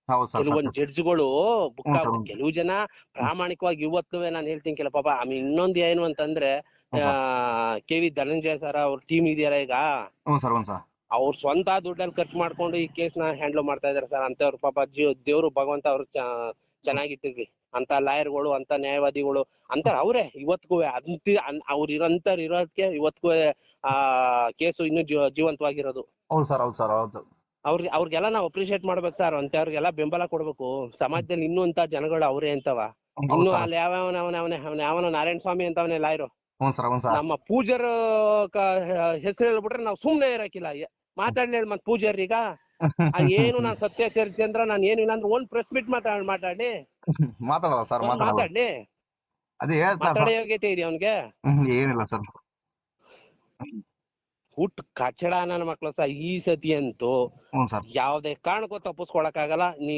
ಹೌದು ಸರ್ ಕೆಲವೊಂದ್ ಸತ್ಯ ಸರ್. ಜಡ್ಜ್ಗಳು ಹ್ಞೂ ಸರ್. ಕೆಲವು ಜನ ಪ್ರಾಮಾಣಿಕವಾಗಿ ಇವತ್ತು ನಾನು ಹೇಳ್ತೀನಿ ಕೆಲ ಪಾಪ ಆಮೇಲೆ ಇನ್ನೊಂದು ಏನು ಅಂತಂದ್ರೆ ಹ್ಞೂ ಸರ್. ಕೆ.ವಿ. ಧನಂಜಯ ಸರ್ ಅವ್ರ ಟೀಮ್ ಇದೆಯಲ್ಲ ಈಗ, ಹ್ಞೂ ಸರ್. ಹ್ಞೂ ಸರ್. ಅವ್ರ ಸ್ವಂತ ದುಡ್ಡಲ್ಲಿ ಖರ್ಚು ಮಾಡ್ಕೊಂಡು ಈ ಕೇಸ್ನ ಹ್ಯಾಂಡಲ್ ಮಾಡ್ತಾ ಇದಾರೆ ಸರ್. ಅಂತವ್ರು ಪಾಪ ದೇವ್ರು ಭಗವಂತ ಅವ್ರು ಚೆನ್ನಾಗಿಟ್ಟಿರ್ಲಿ. ಅಂತ ಲಾಯರ್ಗಳು, ಅಂತ ನ್ಯಾಯವಾದಿಗಳು ಅಂತಾರ ಅವ್ರೆ ಇವತ್ಗೂ ಅವ್ರು ಇರೋದಕ್ಕೆ ಇವತ್ಗೂ ಆ ಕೇಸು ಇನ್ನೂ ಜೀವಂತವಾಗಿರೋದು. ಹೌದು ಸರ್. ಹೌದು ಸರ್. ಹೌದು. ಅವ್ರಿಗೆಲ್ಲ ನಾವು ಅಪ್ರಿಶಿಯೇಟ್ ಮಾಡ್ಬೇಕು ಸರ್. ಅಂತವ್ರಿಗೆಲ್ಲ ಬೆಂಬಲ ಕೊಡ್ಬೇಕು. ಸಮಾಜದಲ್ಲಿ ಇನ್ನೂ ಅಂತ ಜನಗಳು ಅವ್ರೆ ಅಂತವ. ಹೌದು ಇನ್ನು ಸರ್. ಅಲ್ಲಿ ಯಾವನ ನಾರಾಯಣ ಸ್ವಾಮಿ ಅಂತವನೇ ಲಾಯರು. ಹ್ಞೂ ಸರ್. ಹ್ಞೂ ಸರ್. ನಮ್ಮ ಪೂಜಾರ ಹೆಸರು ಹೇಳ್ಬಿಟ್ರೆ ನಾವು ಸುಮ್ನೆ ಇರಕಿಲ್ಲ. ಮಾತಾಡ್ಲಿ ಮತ್ ಪೂಜಾರೀಗ ಏನು ನಾನ್ ಸತ್ಯ ಚಂದ್ರ ನಾನು ಏನು ಇಲ್ಲ ಅಂದ್ರೆ ಒಂದ್ ಪ್ರೆಸ್ ಮೀಟ್ ಮಾತಾಡ್ಲಿ ಮಾತಾಡಲ್ಲ ಸರ್, ಮಾತಾಡಲ್ಲ. ಮಾತಾಡ್ಲಿ. ಅದೇ ಹೇಳ್ತಾರೆ ಮಾತಾಡೋ ಸರ್. ಯೋಗ್ಯತೆ ಇದೆ ಅವನ್ಗೆ? ಏನಿಲ್ಲ ಸರ್. ಹುಟ್ಟು ಕಚ್ಚಡ ನನ್ನ ಮಕ್ಳು ಸಹ ಈ ಸತಿ ಅಂತೂ ಹ್ಞೂ ಸರ್. ಯಾವ್ದೇ ಕಾರಣಕ್ಕೂ ತಪ್ಪಿಸ್ಕೊಳಕ್ ಆಗಲ್ಲ. ನೀ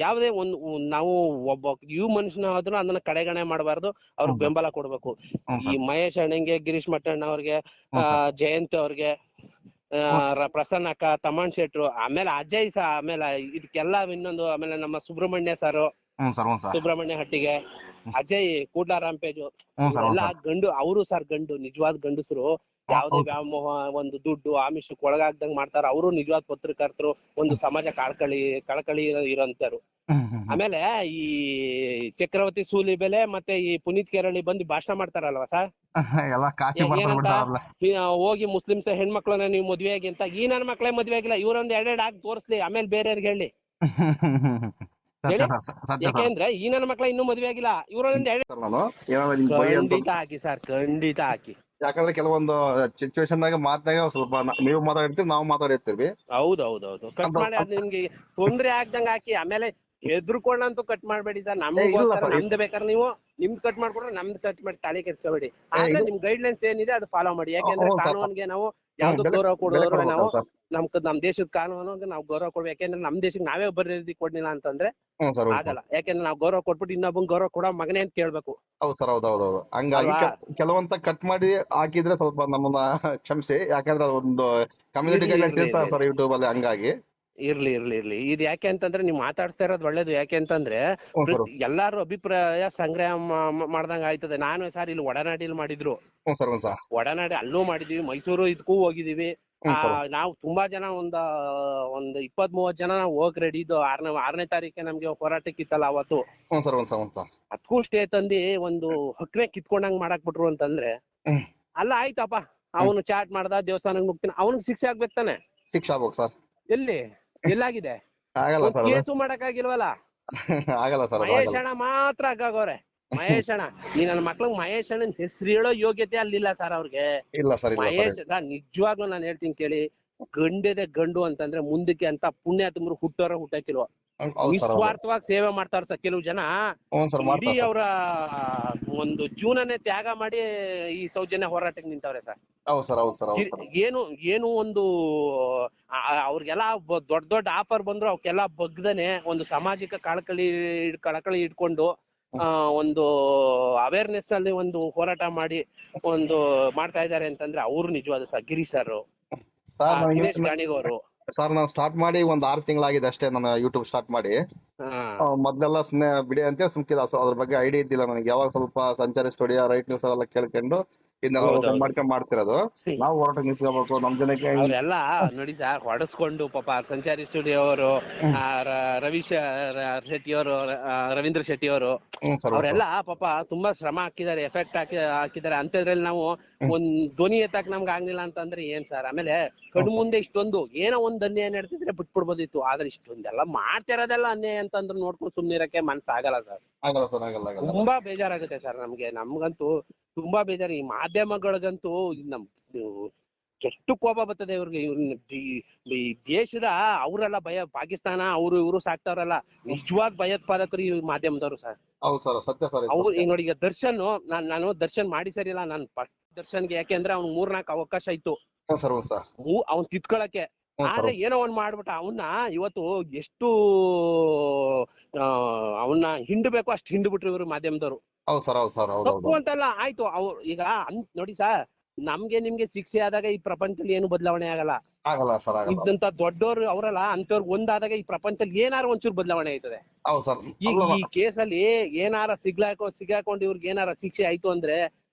ಯಾವ್ದೇ ಒಂದು ನಾವು ಒಬ್ಬ ಮನುಷ್ಯನಾದ್ರೂ ಅದನ್ನ ಕಡೆಗಣೆ ಮಾಡಬಾರ್ದು. ಅವ್ರಿಗೆ ಹ್ಞೂ ಸರ್. ಬೆಂಬಲ ಕೊಡ್ಬೇಕು. ಹ್ಞೂ ಈ ಸರ್. ಮಹೇಶ್ ಅಣ್ಣಂಗೆ, ಗಿರೀಶ್ ಮಟ್ಟಣ್ಣ ಅವ್ರಿಗೆ, ಹ್ಞೂ ಸರ್. ಜಯಂತ್ ಅವ್ರಿಗೆ, ಪ್ರಸನ್ನಕ್ಕ, ತಮಣ್ ಶೆಟ್ರು, ಆಮೇಲೆ ಅಜಯ್ ಸಹ, ಆಮೇಲೆ ಇದಕ್ಕೆಲ್ಲ ಇನ್ನೊಂದು, ಆಮೇಲೆ ನಮ್ಮ ಸುಬ್ರಹ್ಮಣ್ಯ ಸರ್, ಹ್ಞೂ ಸರ್. ಹ್ಞೂ ಸರ್. ಸುಬ್ರಹ್ಮಣ್ಯ ಹಟ್ಟಿಗೆ, ಅಜಯ್ ಕೂಡ್ಲ ರಾಂಪೇಜು, ಹ್ಞೂ ಸರ್. ಹ್ಞೂ ಇವರೆಲ್ಲ ಸರ್. ಗಂಡು. ಅವರು ಸರ್ ಗಂಡು, ನಿಜವಾದ ಗಂಡಸರು. ಯಾವ್ದೇ ಹೌದು ಸರ್. ವ್ಯಾಮೋಹ, ಒಂದು ದುಡ್ಡು ಆಮಿಷಕ್ಕೆ ಒಳಗಾಗ್ದಂಗ್ ಮಾಡ್ತಾರ. ಅವರು ನಿಜವಾದ ಪತ್ರಕರ್ತರು, ಒಂದು ಸಮಾಜ ಕಳಕಳಿ ಇರೋಂತರು. ಆಮೇಲೆ ಈ ಚಕ್ರವರ್ತಿ ಸೂಲಿಬೆಲೆ ಮತ್ತೆ ಈ ಪುನೀತ್ ಕೇರಳಿ ಬಂದು ಭಾಷಣ ಮಾಡ್ತಾರಲ್ವಾ ಸರ್, ಎಲ್ಲ ಕಾಸಿ ಮಾಡ್ತಾರೆ ಏನಂತ ಬಿಡಿ ಸರ್. ಹೋಗಿ ಮುಸ್ಲಿಮ್ಸ್ ಹೆಣ್ಮಕ್ಳನ್ನ ನೀವು ಮದ್ವೆ ಆಗಿ ಅಂತ. ಈ ನನ್ನ ಮಕ್ಳೇ ಮದ್ವೆ ಆಗಿಲ್ಲ, ಇವ್ರೊಂದ್ ಎರಡೆರಡು ಆಗಿ ತೋರಿಸ್ಲಿ, ಆಮೇಲೆ ಬೇರೆಯವ್ರಿಗೆ ಹೇಳಿ. ಸತ್ಯ ಸರ್. ಸತ್ಯ ಸರ್. ಯಾಕೆಂದ್ರೆ ಈ ನನ್ನ ಮಕ್ಳ ಇನ್ನೂ ಮದ್ವೆ ಆಗಿಲ್ಲ, ಇವ್ರೊಂದ್ ನಾನು ಏನಾದ್ರು ನಿಮ್ಗೆ ಬೈ ಅಂತ, ಖಂಡಿತ ಹಾಕಿ ಸರ್, ಖಂಡಿತ ಹಾಕಿ. ಯಾಕಂದ್ರೆ ಕೆಲವೊಂದು ಸಿಚುವೇಶನ್ ಮಾತಾಗ ಸ್ವಲ್ಪ ನೀವು ಮಾತಾಡಿರ್ತೀವಿ, ನಾವು ಮಾತಾಡಿರ್ತೀವಿ. ಹೌದೌದೌದು, ಕಟ್ ಮಾಡಿ ಅದ್ ನಿಮ್ಗೆ ತೊಂದ್ರೆ ಆಗ್ದಂಗ ಹಾಕಿ. ಆಮೇಲೆ ಹೆದರ್ಕೊಂಡಂತೂ ಕಟ್ ಮಾಡ್ಬೇಡಿ ಸರ್. ಇಲ್ಲ ನಮ್ಗೋಸ್ಕರ ಸರ್. ನಮ್ದು ಬೇಕಾದ್ರೆ ನೀವು ನಿಮ್ದು ಕಟ್ ಮಾಡ್ಕೊಡ್ರೆ ನಮ್ದು ಕಟ್ ಮಾಡಿ ತಾಳಿ ಕೆಡ್ಸ್ಕೊಬೇಡಿ. ಆದ್ರೆ ನಿಮ್ ಗೈಡ್ ಲೈನ್ಸ್ ಏನಿದೆ ಅದು ಫಾಲೋ ಮಾಡಿ. ಯಾಕೆಂದ್ರೆ ಹ್ಞೂ ಸರ್. ಕಾನೂನಿಗೆ ನಾವು ಯಾವ್ದು ಗೌರವ ಬೆಲೆ ಕೊಡೋರು ನಾವು ಕೊಡ್ಬೇಕಲ್ಲ ಸರ್. ನಮ್ ದೇಶದ ಕಾನೂನಿಗೆ ನಾವು ಗೌರವ ಕೊಡ್ಬೇಕು. ಯಾಕೆಂದ್ರೆ ನಮ್ ದೇಶಕ್ಕೆ ನಾವೇ ಬರೀದಿ ಕೊಡ್ಲಿಲ್ಲ ಅಂತಂದ್ರೆ ಹ್ಞೂ ಸರ್. ಹೌದು ಸರ್. ಆಗಲ್ಲ. ಯಾಕೆಂದ್ರೆ ನಾವು ಗೌರವ ಕೊಟ್ಬಿಟ್ಟು ಇನ್ನೊಬ್ಬಂಗ್ ಗೌರವ ಕೊಡೋ ಮಗನೇ ಅಂತ ಕೇಳ್ಬೇಕು ಹೌದು ಸರ್. ಹೌದೌದೌದು. ಹಂಗಾಗಿ ಅಲ್ವಾ? ಕೆಲವಂತ ಕಟ್ ಮಾಡಿ ಹಾಕಿದ್ರೆ ಸ್ವಲ್ಪ ನಮ್ಮನ್ನ ಕ್ಷಮಿಸಿ. ಯಾಕಂದ್ರೆ ಅದೊಂದು ಕಮ್ಯುನಿಟಿ ಗೈಡ್ಲೈನ್ಸ್ ಇರ್ತಾರೆ ಸರ್ ಯೂಟ್ಯೂಬ್ ಅಲ್ಲಿ, ಹಂಗಾಗಿ. ಇರ್ಲಿ. ಇದು ಯಾಕೆ ಅಂತಂದ್ರೆ ನೀವು ಮಾತಾಡ್ತಾ ಇರೋದು ಒಳ್ಳೇದು. ಯಾಕೆ ಅಂತಂದ್ರೆ ಹ್ಞೂ ಸರ್. ಎಲ್ಲಾರು ಅಭಿಪ್ರಾಯ ಸಂಗ್ರಹ ಮಾಡ್ದಂಗ ಆಯ್ತದೆ. ನಾನು ಸರ್ ಇಲ್ಲಿ ಒಡನಾಡಿಲಿ ಮಾಡಿದ್ರು, ಹ್ಞೂ ಸರ್. ಹ್ಞೂ ಸರ್. ಒಡನಾಡಿ ಅಲ್ಲೂ ಮಾಡಿದೀವಿ, ಮೈಸೂರು ಇದಕ್ಕೂ ಹೋಗಿದೀವಿ. ಹ್ಞೂ ಸರ್. ನಾವು ತುಂಬಾ ಜನ ಒಂದು 20-30 ಜನ ನಾವು ಹೋಗ್ ರೆಡಿ ಇದ್ದು. 6ನೇ ತಾರೀಕೆ ನಮ್ಗೆ ಹೋರಾಟಕ್ಕೆ ಇತ್ತಲ್ಲ ಅವತ್ತು. ಹ್ಞೂ ಸರ್. ಹ್ಞೂ ಸರ್. ಹ್ಞೂ ಸರ್. ಅದಕ್ಕೂ ಸ್ಟೇ ತಂದಿ ಒಂದು ಹಕ್ನೆ ಕಿತ್ಕೊಂಡಂಗ್ ಮಾಡಾಕ್ ಬಿಟ್ರು ಅಂತಂದ್ರೆ ಅಲ್ಲ ಆಯ್ತಪ್ಪ. ಅವನು ಚಾಟ್ ಮಾಡ್ದ, ದೇವಸ್ಥಾನಕ್ಕೆ ಮುಗ್ತೀನಿ, ಅವನಿಗೆ ಶಿಕ್ಷೆ ಆಗ್ಬೇಕು ತಾನೆ. ಶಿಕ್ಷೆ ಆಗ್ಬೇಕು ಸರ್. ಎಲ್ಲಾಗಿದೆ? ಆಗಲ್ಲ ಸರ್. ಕೇಸು ಮಾಡಕ್ ಆಗಿಲ್ವಲ್ಲ. ಆಗಲ್ಲ ಸರ್. ಮಹೇಶ್ ಅಣ್ಣ ಮಾತ್ರ ಆಗಾಗೋರೆ. ಮಹೇಶ್ ಅಣ್ಣ, ಈ ನನ್ನ ಮಕ್ಳಿಗೆ ಮಹೇಶ್ ಅಣ್ಣನ್ ಹೆಸರು ಹೇಳೋ ಯೋಗ್ಯತೆ ಅಲ್ಲಿಲ್ಲ ಸರ್ ಅವ್ರಿಗೆ. ಇಲ್ಲ ಸರ್. ಇಲ್ಲ ಮಹೇಶ್ ನಿಜವಾಗ್ಲೂ ನಾನು ಹೇಳ್ತೀನಿ ಕೇಳಿ, ಗಂಡದೆ ಗಂಡು ಅಂತಂದ್ರೆ ಮುಂದಕ್ಕೆ ಅಂತ ಪುಣ್ಯಾತ್ಮರು ಹುಟ್ಟಾಕಿಲ್ವ. ನಿಸ್ವಾರ್ಥವಾಗಿ ಸೇವೆ ಮಾಡ್ತಾರ ಸರ್ ಕೆಲವು ಜನ. ಇಡೀ ಅವರ ಒಂದು ಜೀವನನೇ ತ್ಯಾಗ ಮಾಡಿ ಈ ಸೌಜನ್ಯ ಹೋರಾಟಕ್ಕೆ ನಿಂತವ್ರೆ ಸರ್. ಹೌದು ಸರ್. ಹೌದು ಸರ್. ಏನು ಒಂದು ಅವ್ರಿಗೆಲ್ಲ ದೊಡ್ಡ ಆಫರ್ ಬಂದ್ರು ಅವಕ್ಕೆಲ್ಲ ಬಗ್ದನೆ ಒಂದು ಸಾಮಾಜಿಕ ಕಳಕಳಿ ಇಟ್ಕೊಂಡು ಒಂದು ಅವೇರ್ನೆಸ್ ಅಲ್ಲಿ ಒಂದು ಹೋರಾಟ ಮಾಡಿ ಒಂದು ಮಾಡ್ತಾ ಇದ್ದಾರೆ ಅಂತಂದ್ರೆ ಅವ್ರು ನಿಜವಾದ ಸರ್. ಗಿರೀಶ್ ಸರ್, ದಿನೇಶ್ ಗಾಣಿಗವರು. ಸರ್ ನಾನು ಸ್ಟಾರ್ಟ್ ಮಾಡಿ ಒಂದ್ 6 ತಿಂಗಳಾಗಿದೆ ಅಷ್ಟೇ, ನಾನು ಯೂಟ್ಯೂಬ್ ಸ್ಟಾರ್ಟ್ ಮಾಡಿ. ಮೊದ್ಲೆಲ್ಲ ಸುಮ್ನೆ ಬಿಡಿ ಅಂತ ಸುಮ್ಕಿದ. ಅದ್ರ ಬಗ್ಗೆ ಐಡಿಯಾ ಇದ್ದಿಲ್ಲ ನನಗೆ. ಯಾವಾಗ ಸ್ವಲ್ಪ ಸಂಚಾರಿ ಸ್ಟುಡಿಯೋ, ರೈಟ್ ನ್ಯೂಸ್ ಎಲ್ಲ ಕೇಳ್ಕೊಂಡು ಇದನ್ನೆಲ್ಲ ಓಪನ್ ಮಾಡ್ಕೊಂಡ್ ಮಾಡ್ತಿರೋದು. ನಾವು ಹೋರಾಟ ನಿಂತ್ಕೋಬೇಕು ನಮ್ ಜನಕ್ಕೆ. ಅವ್ರೆಲ್ಲ ನೋಡಿ ಸರ್, ಹೊಡೆಸ್ಕೊಂಡು ಪಾಪ ಸಂಚಾರಿ ಸ್ಟುಡಿಯೋ ಅವರು, ಶೆಟ್ಟಿ ಅವರು, ರವೀಂದ್ರ ಶೆಟ್ಟಿ ಅವರು, ಅವರೆಲ್ಲ ಪಾಪ ತುಂಬಾ ಶ್ರಮ ಹಾಕಿದ್ದಾರೆ, ಎಫೆಕ್ಟ್ ಹಾಕಿದ್ದಾರೆ. ಅಂತದ್ರಲ್ಲಿ ನಾವು ಒಂದ್ ಧ್ವನಿ ಎತ್ತಾಕ್ ನಮ್ಗೆ ಆಗ್ಲಿಲ್ಲ ಅಂತಂದ್ರೆ ಏನ್ ಸರ್? ಆಮೇಲೆ ಕಣ್ಣು ಮುಂದೆ ಇಷ್ಟೊಂದು ಏನೋ ಒಂದ್ ಅನ್ಯಾಯ ನಡೆದಿದ್ರೆ ಬಿಟ್ಬಿಡ್ಬೋದಿತ್ತು. ಆದ್ರೆ ಇಷ್ಟೊಂದೆಲ್ಲ ಮಾಡ್ತಿರೋದೆಲ್ಲ ಅನ್ಯಾಯ ಅಂತಂದ್ರೆ ನೋಡ್ಕೊಂಡು ಸುಮ್ನಿರಕ್ಕೆ ಮನ್ಸಾಗಲ್ಲ ಸರ್. ತುಂಬಾ ಬೇಜಾರಾಗುತ್ತೆ ಸರ್ ನಮ್ಗಂತೂ ತುಂಬಾ ಬೇಜಾರು. ಈ ಮಾಧ್ಯಮಗಳಿಗಂತೂ ನಮ್ ಕೆಟ್ಟು ಕೋಪ ಬರ್ತದೆ ಇವ್ರಿಗೆ. ಈ ದೇಶದ ಅವರೆಲ್ಲ ಪಾಕಿಸ್ತಾನ ಅವರು ಇವರು ಸಾಕ್ತಾವ್ರಲ್ಲ, ನಿಜವಾದ ಭಯೋತ್ಪಾದಕರು ಈ ಮಾಧ್ಯಮದವರು ಸರ್. ಅವ್ರು ಈಗ ನೋಡಿ, ಈಗ ದರ್ಶನ್, ನಾನು ದರ್ಶನ್ ಮಾಡಿ ಸರಿಲ್ಲ, ನಾನು ದರ್ಶನ್ಗೆ. ಯಾಕೆಂದ್ರೆ ಅವ್ನ್ 3-4 ಅವಕಾಶ ಇತ್ತು ಅವ್ನ್ ತಿತ್ಕೊಳಕ್ಕೆ. ಆದ್ರೆ ಏನೋ ಒಂದ್ ಮಾಡ್ಬಿಟ್ಟ ಅವನ್ನ. ಇವತ್ತು ಎಷ್ಟು ಅವನ್ನ ಹಿಂಡ್ಬೇಕು ಅಷ್ಟು ಹಿಂಡ್ಬಿಟ್ರು ಇವ್ರು ಮಾಧ್ಯಮದವರು. ತಪ್ಪು ಅಂತಲ್ಲ, ಆಯ್ತು. ಅವ್ರು ಈಗ ನೋಡಿ ಸರ್, ನಮ್ಗೆ ನಿಮ್ಗೆ ಶಿಕ್ಷೆ ಆದಾಗ ಈ ಪ್ರಪಂಚದಲ್ಲಿ ಏನು ಬದಲಾವಣೆ ಆಗಲ್ಲ. ಆಗಲ್ಲ ಸರ್, ಆಗಲ್ಲ. ಇದ್ದಂತ ದೊಡ್ಡವ್ರು ಅವರಲ್ಲ ಅಂತವ್ರಿಗೆ ಒಂದಾದಾಗ ಈ ಪ್ರಪಂಚದಲ್ಲಿ ಏನಾರು ಒಂಚೂರು ಬದಲಾವಣೆ ಆಯ್ತದೆ. ಹೌದು ಸರ್. ಈಗ ಈ ಕೇಸಲ್ಲಿ ಏನಾರ ಸಿಗಾಕೊಂಡು ಇವ್ರಿಗೆ ಏನಾರ ಶಿಕ್ಷೆ ಆಯ್ತು ಅಂದ್ರೆ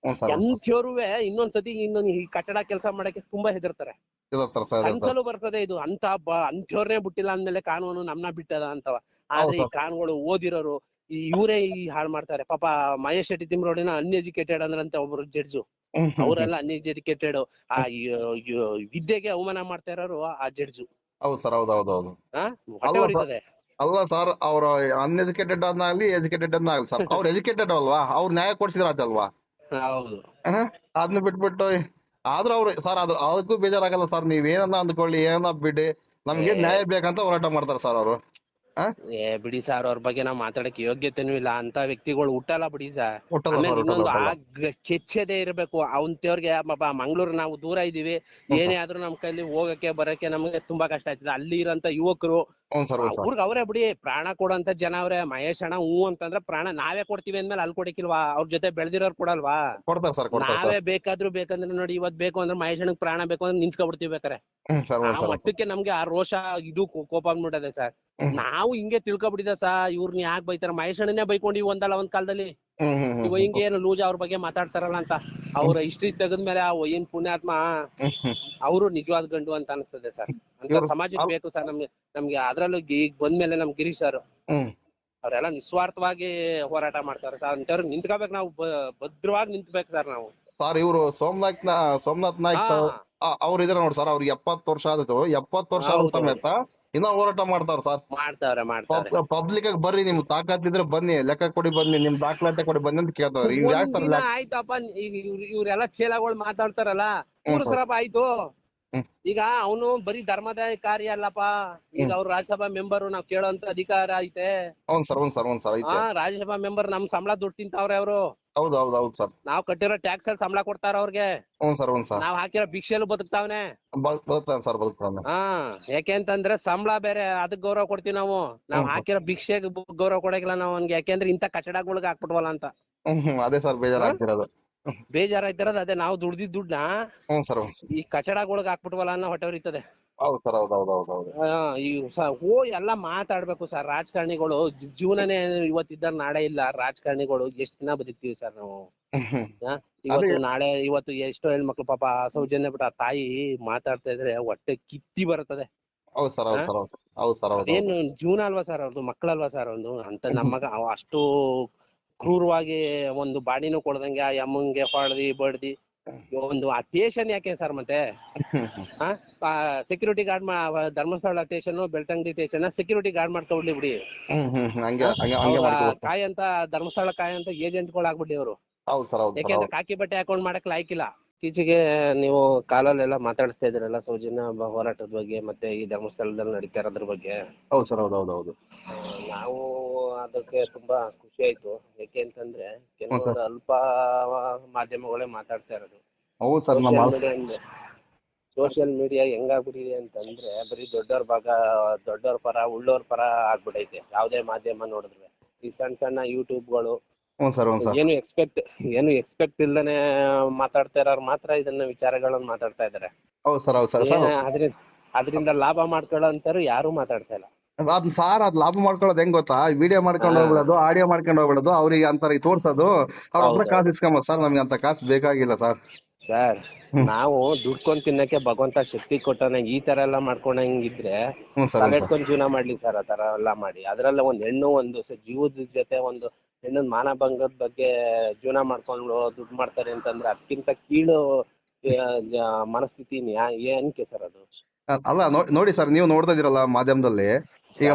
ಎಂಥವ್ರುವೆ ಇನ್ನೊಂದ್ಸತಿ ಇನ್ನೊಂದ್ ಈ ಕಚಡ ಕೆಲಸ ಮಾಡಕ್ಕೆ ತುಂಬಾ ಹೆದರ್ತಾರೆ. ಕನ್ಸಲು ಬರ್ತದೆ ಇದು ಅಂಥವ್ರನ್ನೇ ಬಿಟ್ಟಿಲ್ಲ ಅಂದ್ಮೇಲೆ ಕಾನೂನು ನಮ್ನ ಬಿಟ್ಟದ ಅಂತವ. ಆದ್ರೆ ಈ ಕಾನೂನುಗಳು ಓದಿರೋರು ಇವರೇ ಈ ಹಾಳು ಮಾಡ್ತಾರೆ. ಪಾಪ ಮಹೇಶ್ ಶೆಟ್ಟಿ ತಿಮ್ರೋಡಿನ ಅನ್ಎಜುಕೇಟೆಡ್ ಅಂದ್ರಂತೆ ಒಬ್ರು ಜಡ್ಜು. ಅವರೆಲ್ಲ ಅನ್ಎಜುಕೇಟೆಡ್. ಆ ವಿದ್ಯೆಗೆ ಅವಮಾನ ಮಾಡ್ತಾ ಇರೋರು ಆ ಜಡ್ಜು. ಹೌದು ಸರ್, ಹೌದೌದೌದು. ಅಲ್ಲ ಸರ್, ಅವ್ರ ಅನ್ಎಜುಕೇಟೆಡ್ ಅನ್ನಾಗ್ಲಿ ಎಜುಕೇಟೆಡ್ ಅನ್ನಾಗ್ಲಿ ಸರ್, ಅವ್ರು ಎಜುಕೇಟೆಡ್ ಅಲ್ವಾ, ಅವ್ರು ನ್ಯಾಯ ಕೊಡ್ಸಿದ್ರ ಆತಲ್ವಾ. ಹೌದು. ಅದನ್ನ ಬಿಟ್ಬಿಟ್ಟು ಆದ್ರೂ ಅವ್ರು ಸರ್ ಅದಕ್ಕೂ ಬೇಜಾರಾಗಲ್ಲ ಸರ್. ನೀವೇನ ಅಂದ್ಕೊಳ್ಳಿ, ಏನ ಬಿಡಿ, ನಮ್ಗೆ ನ್ಯಾಯ ಬೇಕಂತ ಹೋರಾಟ ಮಾಡ್ತಾರ ಸರ್ ಅವರು. ಬಿಡಿ ಸರ್, ಅವ್ರ ಬಗ್ಗೆ ನಾವ್ ಮಾತಾಡಕ್ ಯೋಗ್ಯತೆನೂ ಇಲ್ಲ. ಅಂತ ವ್ಯಕ್ತಿಗಳು ಹುಟ್ಟಲ್ಲ ಬಿಡಿ ಸರ್. ಆಮೇಲೆ ಇನ್ನೊಂದು ಕೆಚ್ಚದೆ ಇರ್ಬೇಕು ಅವಂತವ್ರಿಗೆ. ಮಂಗ್ಳೂರ್ ನಾವು ದೂರ ಇದೀವಿ, ಏನೇ ಆದ್ರೂ ನಮ್ ಕೈಲಿ ಹೋಗಕ್ಕೆ ಬರಕ್ಕೆ ನಮ್ಗೆ ತುಂಬಾ ಕಷ್ಟ ಆಯ್ತದೆ. ಅಲ್ಲಿ ಇರೋಂತ ಯುವಕರು ಅವ್ರಿಗೆ ಅವರೇ ಬಿಡಿ ಪ್ರಾಣ ಕೊಡೋಂತ ಜನ ಅವ್ರೆ. ಮಹೇಶ್ ಅಣ್ಣ ಅಂತಂದ್ರೆ ಪ್ರಾಣ ನಾವೇ ಕೊಡ್ತೀವಿ ಅಂದ್ಮೇಲೆ ಅಲ್ಲಿ ಕೊಡಕ್ಕಿಲ್ವಾ? ಅವ್ರ ಜೊತೆ ಬೆಳೆದಿರೋರು ಕೊಡಲ್ವಾ? ನಾವೇ ಬೇಕಂದ್ರೆ ನೋಡಿ, ಇವತ್ ಬೇಕು ಅಂದ್ರೆ ಮಹೇಶ್ ಅಣ್ಣಗ್ ಪ್ರಾಣ ಬೇಕು ಅಂದ್ರೆ ನಿಂತ್ಕೊಬಿಡ್ತೀವಿ ಬೇಕಾರೆ. ಆ ಮಟ್ಟಕ್ಕೆ ನಮ್ಗೆ ಆ ರೋಷ ಇದು ಕೋಪ ಬಂದ್ಬಿಟ್ಟದೆ ಸರ್. ನಾವು ಹಿಂಗೆ ತಿಳ್ಕೊಬಿಟ್ಟಿದ ಇವ್ರನ್ನ ಯಾಕೆ ಬೈತಾರ? ಮಹೇಶ್ ಅಣ್ಣನೇ ಬೈಕೊಂಡಿವಿ ಒಂದಲ್ಲ ಒಂದ್ ಕಾಲದಲ್ಲಿ. ಇವ ಹಿಂಗೆ ಏನು ಲೂಜ ಅವ್ರ ಬಗ್ಗೆ ಮಾತಾಡ್ತಾರಲ್ಲ ಅಂತ. ಅವ್ರ ಹಿಸ್ಟ್ರಿ ತೆಗದ್ಮೇಲೆ ಏನ್ ಪುಣ್ಯಾತ್ಮ ಅವರು ನಿಜವಾದ ಗಂಡು ಅಂತ ಅನಿಸ್ತದೆ ಸರ್. ಅಂತ ಸಮಾಜಕ್ಕೆ ಬೇಕು ಸರ್ ನಮ್ಗೆ. ಅದ್ರಲ್ಲೂ ಈಗ ಬಂದ್ಮೇಲೆ ನಮ್ ಗಿರೀಶ್ ಸರ್ ಅವ್ರೆಲ್ಲ ನಿಸ್ವಾರ್ಥವಾಗಿ ಹೋರಾಟ ಮಾಡ್ತಾರೆ ಸರ್. ಅಂತವ್ರು ನಿಂತ್ಕೋಬೇಕು, ನಾವು ಭದ್ರವಾಗಿ ನಿಂತ್ಬೇಕು ಸರ್ ನಾವು. ಸರ್ ಇವ್ರು ಸೋಮನಾಥ್ ನಾಯ್ಕ್ ಅವ್ರು ಇದಾರೆ ನೋಡಿ ಸರ್, ಅವ್ರಿಗೆ 70 ವರ್ಷ ಆದದ್ದು. 70 ವರ್ಷ ಆದ ಸಮೇತ ಇನ್ನ ಹೋರಾಟ ಮಾಡ್ತಾರ ಸರ್. ಮಾಡ್ತಾವ್ರೆ. ಪಬ್ಲಿಕ್ ಆಗಿ ಬರ್ರಿ, ನಿಮ್ ತಾಕತ್ತಿದ್ರೆ ಬನ್ನಿ, ಲೆಕ್ಕ ಕೊಡಿ ಬನ್ನಿ, ನಿಮ್ ದಾಖಲಾತಿ ಕೊಡಿ ಬನ್ನಿ ಅಂತ ಕೇಳ್ತಾರೆ. ಇವ್ರು ಯಾಕೆ ಸರ್? ಆಯ್ತಪ್ಪ, ಇವ್ರೆಲ್ಲ ಚೇಲಗಳು ಮಾತಾಡ್ತಾರಲ್ಲ, ಕೂರ್ಸ್ರಪ್ಪ ಆಯ್ತು. ಈಗ ಅವನು ಬರೀ ಧರ್ಮದಾಯ ಅಲ್ಲಪ್ಪ. ಈಗ ಅವ್ರು ರಾಜ್ಯಸಭಾ ಮೆಂಬರ್, ನಾವ್ ಕೇಳೋಂತ ಅಧಿಕಾರ ಐತೆ. ರಾಜ್ಯಸಭಾ ಮೆಂಬರ್ ನಮ್ ಸಂಬಳ ದುಡ್ಡು ತಿಂತಾವ್ರೆ ಅವರು. ಹೌದೌದು ಸರ್. ನಾವ್ ಕಟ್ಟಿರೋ ಟ್ಯಾಕ್ಸ್ ಅಲ್ಲಿ ಸಂಬಳ ಕೊಡ್ತಾರ ಅವ್ರಿಗೆ. ನಾವ್ ಹಾಕಿರೋ ಭಿಕ್ಷೆಲು ಬದುಕ್ತಾವನೆ. ಯಾಕೆ ಅಂತಂದ್ರೆ ಸಂಬಳ ಬೇರೆ, ಅದಕ್ ಗೌರವ ಕೊಡ್ತೀವಿ ನಾವು. ನಾವ್ ಹಾಕಿರೋ ಭಿಕ್ಷೆಗೆ ಗೌರವ ಕೊಡಕಿಲ್ಲ ನಾವು ಅವ್ನಿಗೆ. ಯಾಕೆಂದ್ರೆ ಇಂತ ಕಚಡಗಳಿಗೆ ಹಾಕ್ಬಿಟ್ವಲ್ಲ ಅಂತ. ಅದೇ ಸರ್ ಬೇಜಾರಾಯ್ತಿರೋದು ಅದೇ. ನಾವು ದುಡ್ದಿದ್ ದುಡ್ಡನ್ನ ಈ ಕಚಡಗಳಿಗೆ ಹಾಕ್ಬಿಟ್ವಲ್ಲ ಅನ್ನೋ ಹೊಟ್ಟೆ ಉರಿತದೆ. ಎಲ್ಲ ಮಾತಾಡ್ಬೇಕು ಸರ್. ರಾಜಕಾರಣಿಗಳು ಜೀವನನೇ ಇವತ್ತಿದ್ದ ನಾಳೆ ಇಲ್ಲ. ರಾಜಕಾರಣಿಗಳು ಎಷ್ಟ್ ದಿನ ಬದುಕ್ತಿವಿ ಸರ್ ನಾವು. ಇವತ್ತು ಎಷ್ಟೋ ಹೆಣ್ಮಕ್ಳು ಪಾಪ ಸೌಜನ್ಯ ಬಿಟ್ಟು ಆ ತಾಯಿ ಮಾತಾಡ್ತಾ ಇದ್ರೆ ಹೊಟ್ಟೆ ಕಿತ್ತಿ ಬರ್ತದೆ. ಏನು ಜೀವನ ಅಲ್ವಾ ಸರ್ ಅವ್ರದ್ದು, ಮಕ್ಕಳಲ್ವಾ ಸರ್ ಒಂದು ಅಂತ. ನಮ್ಮಗ ಅಷ್ಟು ಕ್ರೂರವಾಗಿ ಒಂದು ಬಾಡಿನೂ ಕೊಡ್ದಂಗೆ ಆ ಅಮ್ಮಂಗೆ ಹೊಡ್ದಿ ಬಡ್ದಿ ಒಂದು ಆ ಸ್ಟೇಷನ್ ಯಾಕೆ ಸರ್? ಮತ್ತೆ security guard Dharmasthala station, Belthangady station security guard ಮಾಡ್ಕೊಬಿಡ್ಲಿ ಬಿಡಿ. ಕಾಯಂತ ಧರ್ಮಸ್ಥಳ ಕಾಯಂತ ಏಜೆಂಟ್ಗಳು ಆಗ್ಬಿಡಿ ಅವರು. ಯಾಕೆಂದ್ರೆ ಕಾಕಿ ಬಟ್ಟೆ ಹಾಕೊಂಡ್ ಮಾಡಕ್ ಲಾಯ್ಕಿಲ್ಲ. ಇತ್ತೀಚೆಗೆ ನೀವು ಕಾಲಲ್ಲೆಲ್ಲ ಮಾತಾಡಿಸ್ತಾ ಇದ್ರಲ್ಲ ಸೌಜನ್ಯ ಹೋರಾಟದ ಬಗ್ಗೆ, ಮತ್ತೆ ಈ ಧರ್ಮಸ್ಥಳದಲ್ಲಿ ನಡೀತಾ ಇರೋದ್ರ ಬಗ್ಗೆ. ನಾವು ಅದಕ್ಕೆ ತುಂಬಾ ಖುಷಿ ಆಯ್ತು. ಯಾಕೆ ಅಂತಂದ್ರೆ ಕೆಲವೊಂದು ಅಲ್ಪ ಮಾಧ್ಯಮಗಳೇ ಮಾತಾಡ್ತಾ ಇರೋದು. ಸೋಷಿಯಲ್ ಮೀಡಿಯಾ ಹೆಂಗಾಗ್ಬಿಟ್ಟಿದೆ ಅಂತಂದ್ರೆ ಬರೀ ದೊಡ್ಡವ್ರ ಪರ ಉಳ್ಳೋರ್ ಪರ ಆಗ್ಬಿಟ್ಟೈತೆ. ಯಾವ್ದೇ ಮಾಧ್ಯಮ ನೋಡಿದ್ರೆ ಈ ಸಣ್ಣ ಯೂಟ್ಯೂಬ್ಗಳು ಏನು ಎಕ್ಸ್ಪೆಕ್ಟ್ ಇಲ್ದೇನೆ ಮಾತಾಡ್ತಾ ಇರೋರು ಮಾತ್ರ ಇದನ್ನ ವಿಚಾರಗಳನ್ನ ಮಾತಾಡ್ತಾ ಇದಾರೆ. ಅದರಿಂದ ಲಾಭ ಮಾಡ್ಕೊಳ್ಳೋಂತಾರು ಯಾರು ಮಾತಾಡ್ತಾ ಇಲ್ಲ. ಅದ್ ಲಾಭ ಮಾಡ್ಕೊಳ್ಳೋದು ಹೆಂಗ್ ಗೊತ್ತಾ? ವಿಡಿಯೋ ಮಾಡ್ಕೊಂಡು ಹೋಗ್ಬಿಡೋದು, ಆಡಿಯೋ ಮಾಡ್ಕೊಂಡು ಹೋಗ್ಬಿಡೋದು, ಅವ್ರಿಗೆ ಅಂತಾರ ತೋರ್ಸೋದು, ಅವ್ರ ಹತ್ರ ಕಾಸು ಇಸ್ಕೊಂಬ. ಸರ್ ನಮ್ಗೆ ಅಂತ ಕಾಸು ಬೇಕಾಗಿಲ್ಲ ಸರ್. ನಾವು ದುಡ್ಕೊಂಡ್ ತಿನ್ನಕ್ಕೆ ಭಗವಂತ ಶಕ್ತಿ ಕೊಟ್ಟನ. ಈ ತರ ಎಲ್ಲಾ ಮಾಡ್ಕೊಂಡಂಗಿದ್ರೆ ತಲೆಟ್ಕೊಂಡ್ ಜೀವನ ಮಾಡ್ಲಿ ಸರ್. ಆ ತರ ಎಲ್ಲಾ ಮಾಡಿ ಅದ್ರಲ್ಲ ಒಂದ್ ಹೆಣ್ಣು ಒಂದು ಜೀವದ ಜೊತೆ ಒಂದು ಹೆಣ್ಣು ಮಾನಭಂಗದ ಬಗ್ಗೆ ಜೀವನ ಮಾಡ್ಕೊಂಡು ದುಡ್ಡು ಮಾಡ್ತಾರೆ ಅಂತಂದ್ರೆ ಅದಕ್ಕಿಂತ ಕೀಳು ಮನಸ್ಥಿತಿ ಏನಕ್ಕೆ ಸರ್ ಅದು? ಅಲ್ಲ ನೋಡಿ ಸರ್, ನೀವು ನೋಡ್ತಾ ಇದೀರಲ್ಲ ಮಾಧ್ಯಮದಲ್ಲಿ. ಈಗ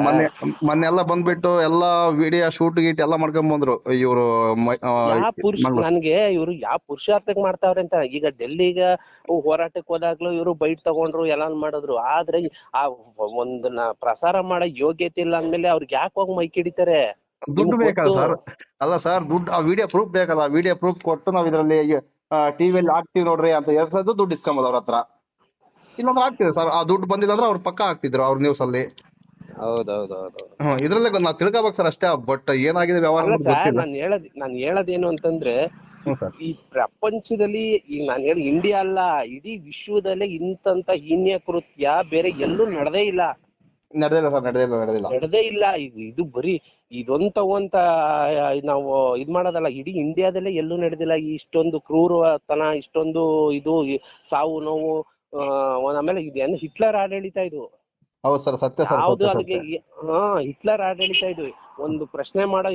ಮೊನ್ನೆ ಎಲ್ಲ ಬಂದ್ಬಿಟ್ಟು ಎಲ್ಲಾ ವಿಡಿಯೋ ಶೂಟ್ ಗೀಟ್ ಎಲ್ಲ ಮಾಡ್ಕೊಂಡ್ ಬಂದ್ರು ಇವ್ರು. ನನ್ಗೆ ಇವ್ರು ಯಾವ ಪುರುಷಾರ್ಥಕ್ ಮಾಡ್ತಾವ್ರೆ ಅಂತ. ಈಗ ಡೆಲ್ಲಿಗ ಹೋರಾಟಕ್ಕೆ ಹೋದಾಗ್ಲೂ ಇವ್ರು ಬೈಟ್ ತಗೊಂಡ್ರು, ಎಲ್ಲ ಮಾಡಿದ್ರು. ಆದ್ರೆ ಆ ಒಂದನ್ನ ಪ್ರಸಾರ ಮಾಡೋ ಯೋಗ್ಯತೆ ಇಲ್ಲ ಅಂದ್ಮೇಲೆ ಅವ್ರಿಗೆ ಯಾಕೆ ಹೋಗಿ ಮೈಕ್ ಹಿಡಿತಾರೆ? ದುಡ್ಡು ಬೇಕಲ್ಲ ಸರ್? ಅಲ್ಲ ಸರ್, ದುಡ್ಡು ಆ ವಿಡಿಯೋ ಪ್ರೂಫ್ ಬೇಕಲ್ಲ. ವಿಡಿಯೋ ಪ್ರೂಫ್ ಕೊಟ್ಟು ನಾವ್ ಇದ್ರಲ್ಲಿ ಟಿವಿಯಲ್ಲಿ ಹಾಕ್ತಿವಿ ನೋಡ್ರಿ ಅಂತ ಹೇಳ್ತದ್ದು ದುಡ್ಡು ಇಸ್ಕೊಂಬದ್ ಅವ್ರ ಹತ್ರ. ಇಲ್ಲಾಂದ್ರೆ ಆಗ್ತಿದೆ ಸರ್. ಆ ದುಡ್ಡು ಬಂದಿಲ್ಲ ಅಂದ್ರೆ ಅವ್ರು ಪಕ್ಕ ಹಾಕ್ತಿದ್ರು ಅವ್ರ ನ್ಯೂಸ್ ಅಲ್ಲಿ. ಇದ್ರಲ್ಲೇ ನಾವ್ ತಿಳ್ಕೊಬೇಕು ಸರ್ ಅಷ್ಟೇ. ಬಟ್ ಏನಾಗಿದೆ ವ್ಯವಹಾರ ನಾನ್ ಹೇಳೋದೇನು ಅಂತಂದ್ರೆ ಹ್ಞೂ ಸರ್. ಈ ಪ್ರಪಂಚದಲ್ಲಿ ಈಗ ನಾನು ಹೇಳಿ ಇಂಡಿಯಾ ಅಲ್ಲ, ಇಡೀ ವಿಶ್ವದಲ್ಲೇ ಇಂತಂತ ಹೀನ್ಯ ಕೃತ್ಯ ಬೇರೆ ಎಲ್ಲೂ ನಡೆದೇ ಇಲ್ಲ. ನಡೆದಿಲ್ಲ ಸರ್, ನಡೆದಿಲ್ಲ. ನಡೆದೇ ಇಲ್ಲ. ಇದು ಬರೀ ಇದೊಂದ್ ತಗೊಂತ ನಾವು ಇದ್ ಮಾಡೋದಲ್ಲ, ಇಡೀ ಇಂಡಿಯಾದಲ್ಲೇ ಎಲ್ಲೂ ನಡೆದಿಲ್ಲ ಇಷ್ಟೊಂದು ಕ್ರೂರತನ, ಇಷ್ಟೊಂದು ಇದು ಸಾವು ನೋವು. ಆಮೇಲೆ ಇದೇನು ಹಿಟ್ಲರ್ ಆಡಳಿತ ಇದು. ಹೌದು ಸರ್, ಸತ್ಯ ಸರ್, ಯಾವ್ದು ಸತ್ಯ ಅದಕ್ಕೆ ಸತ್ಯ. ಹಿಟ್ಲರ್ ಆಡಳಿತ ಇದು. ಒಂದು ಪ್ರಶ್ನೆ ಮಾಡೋ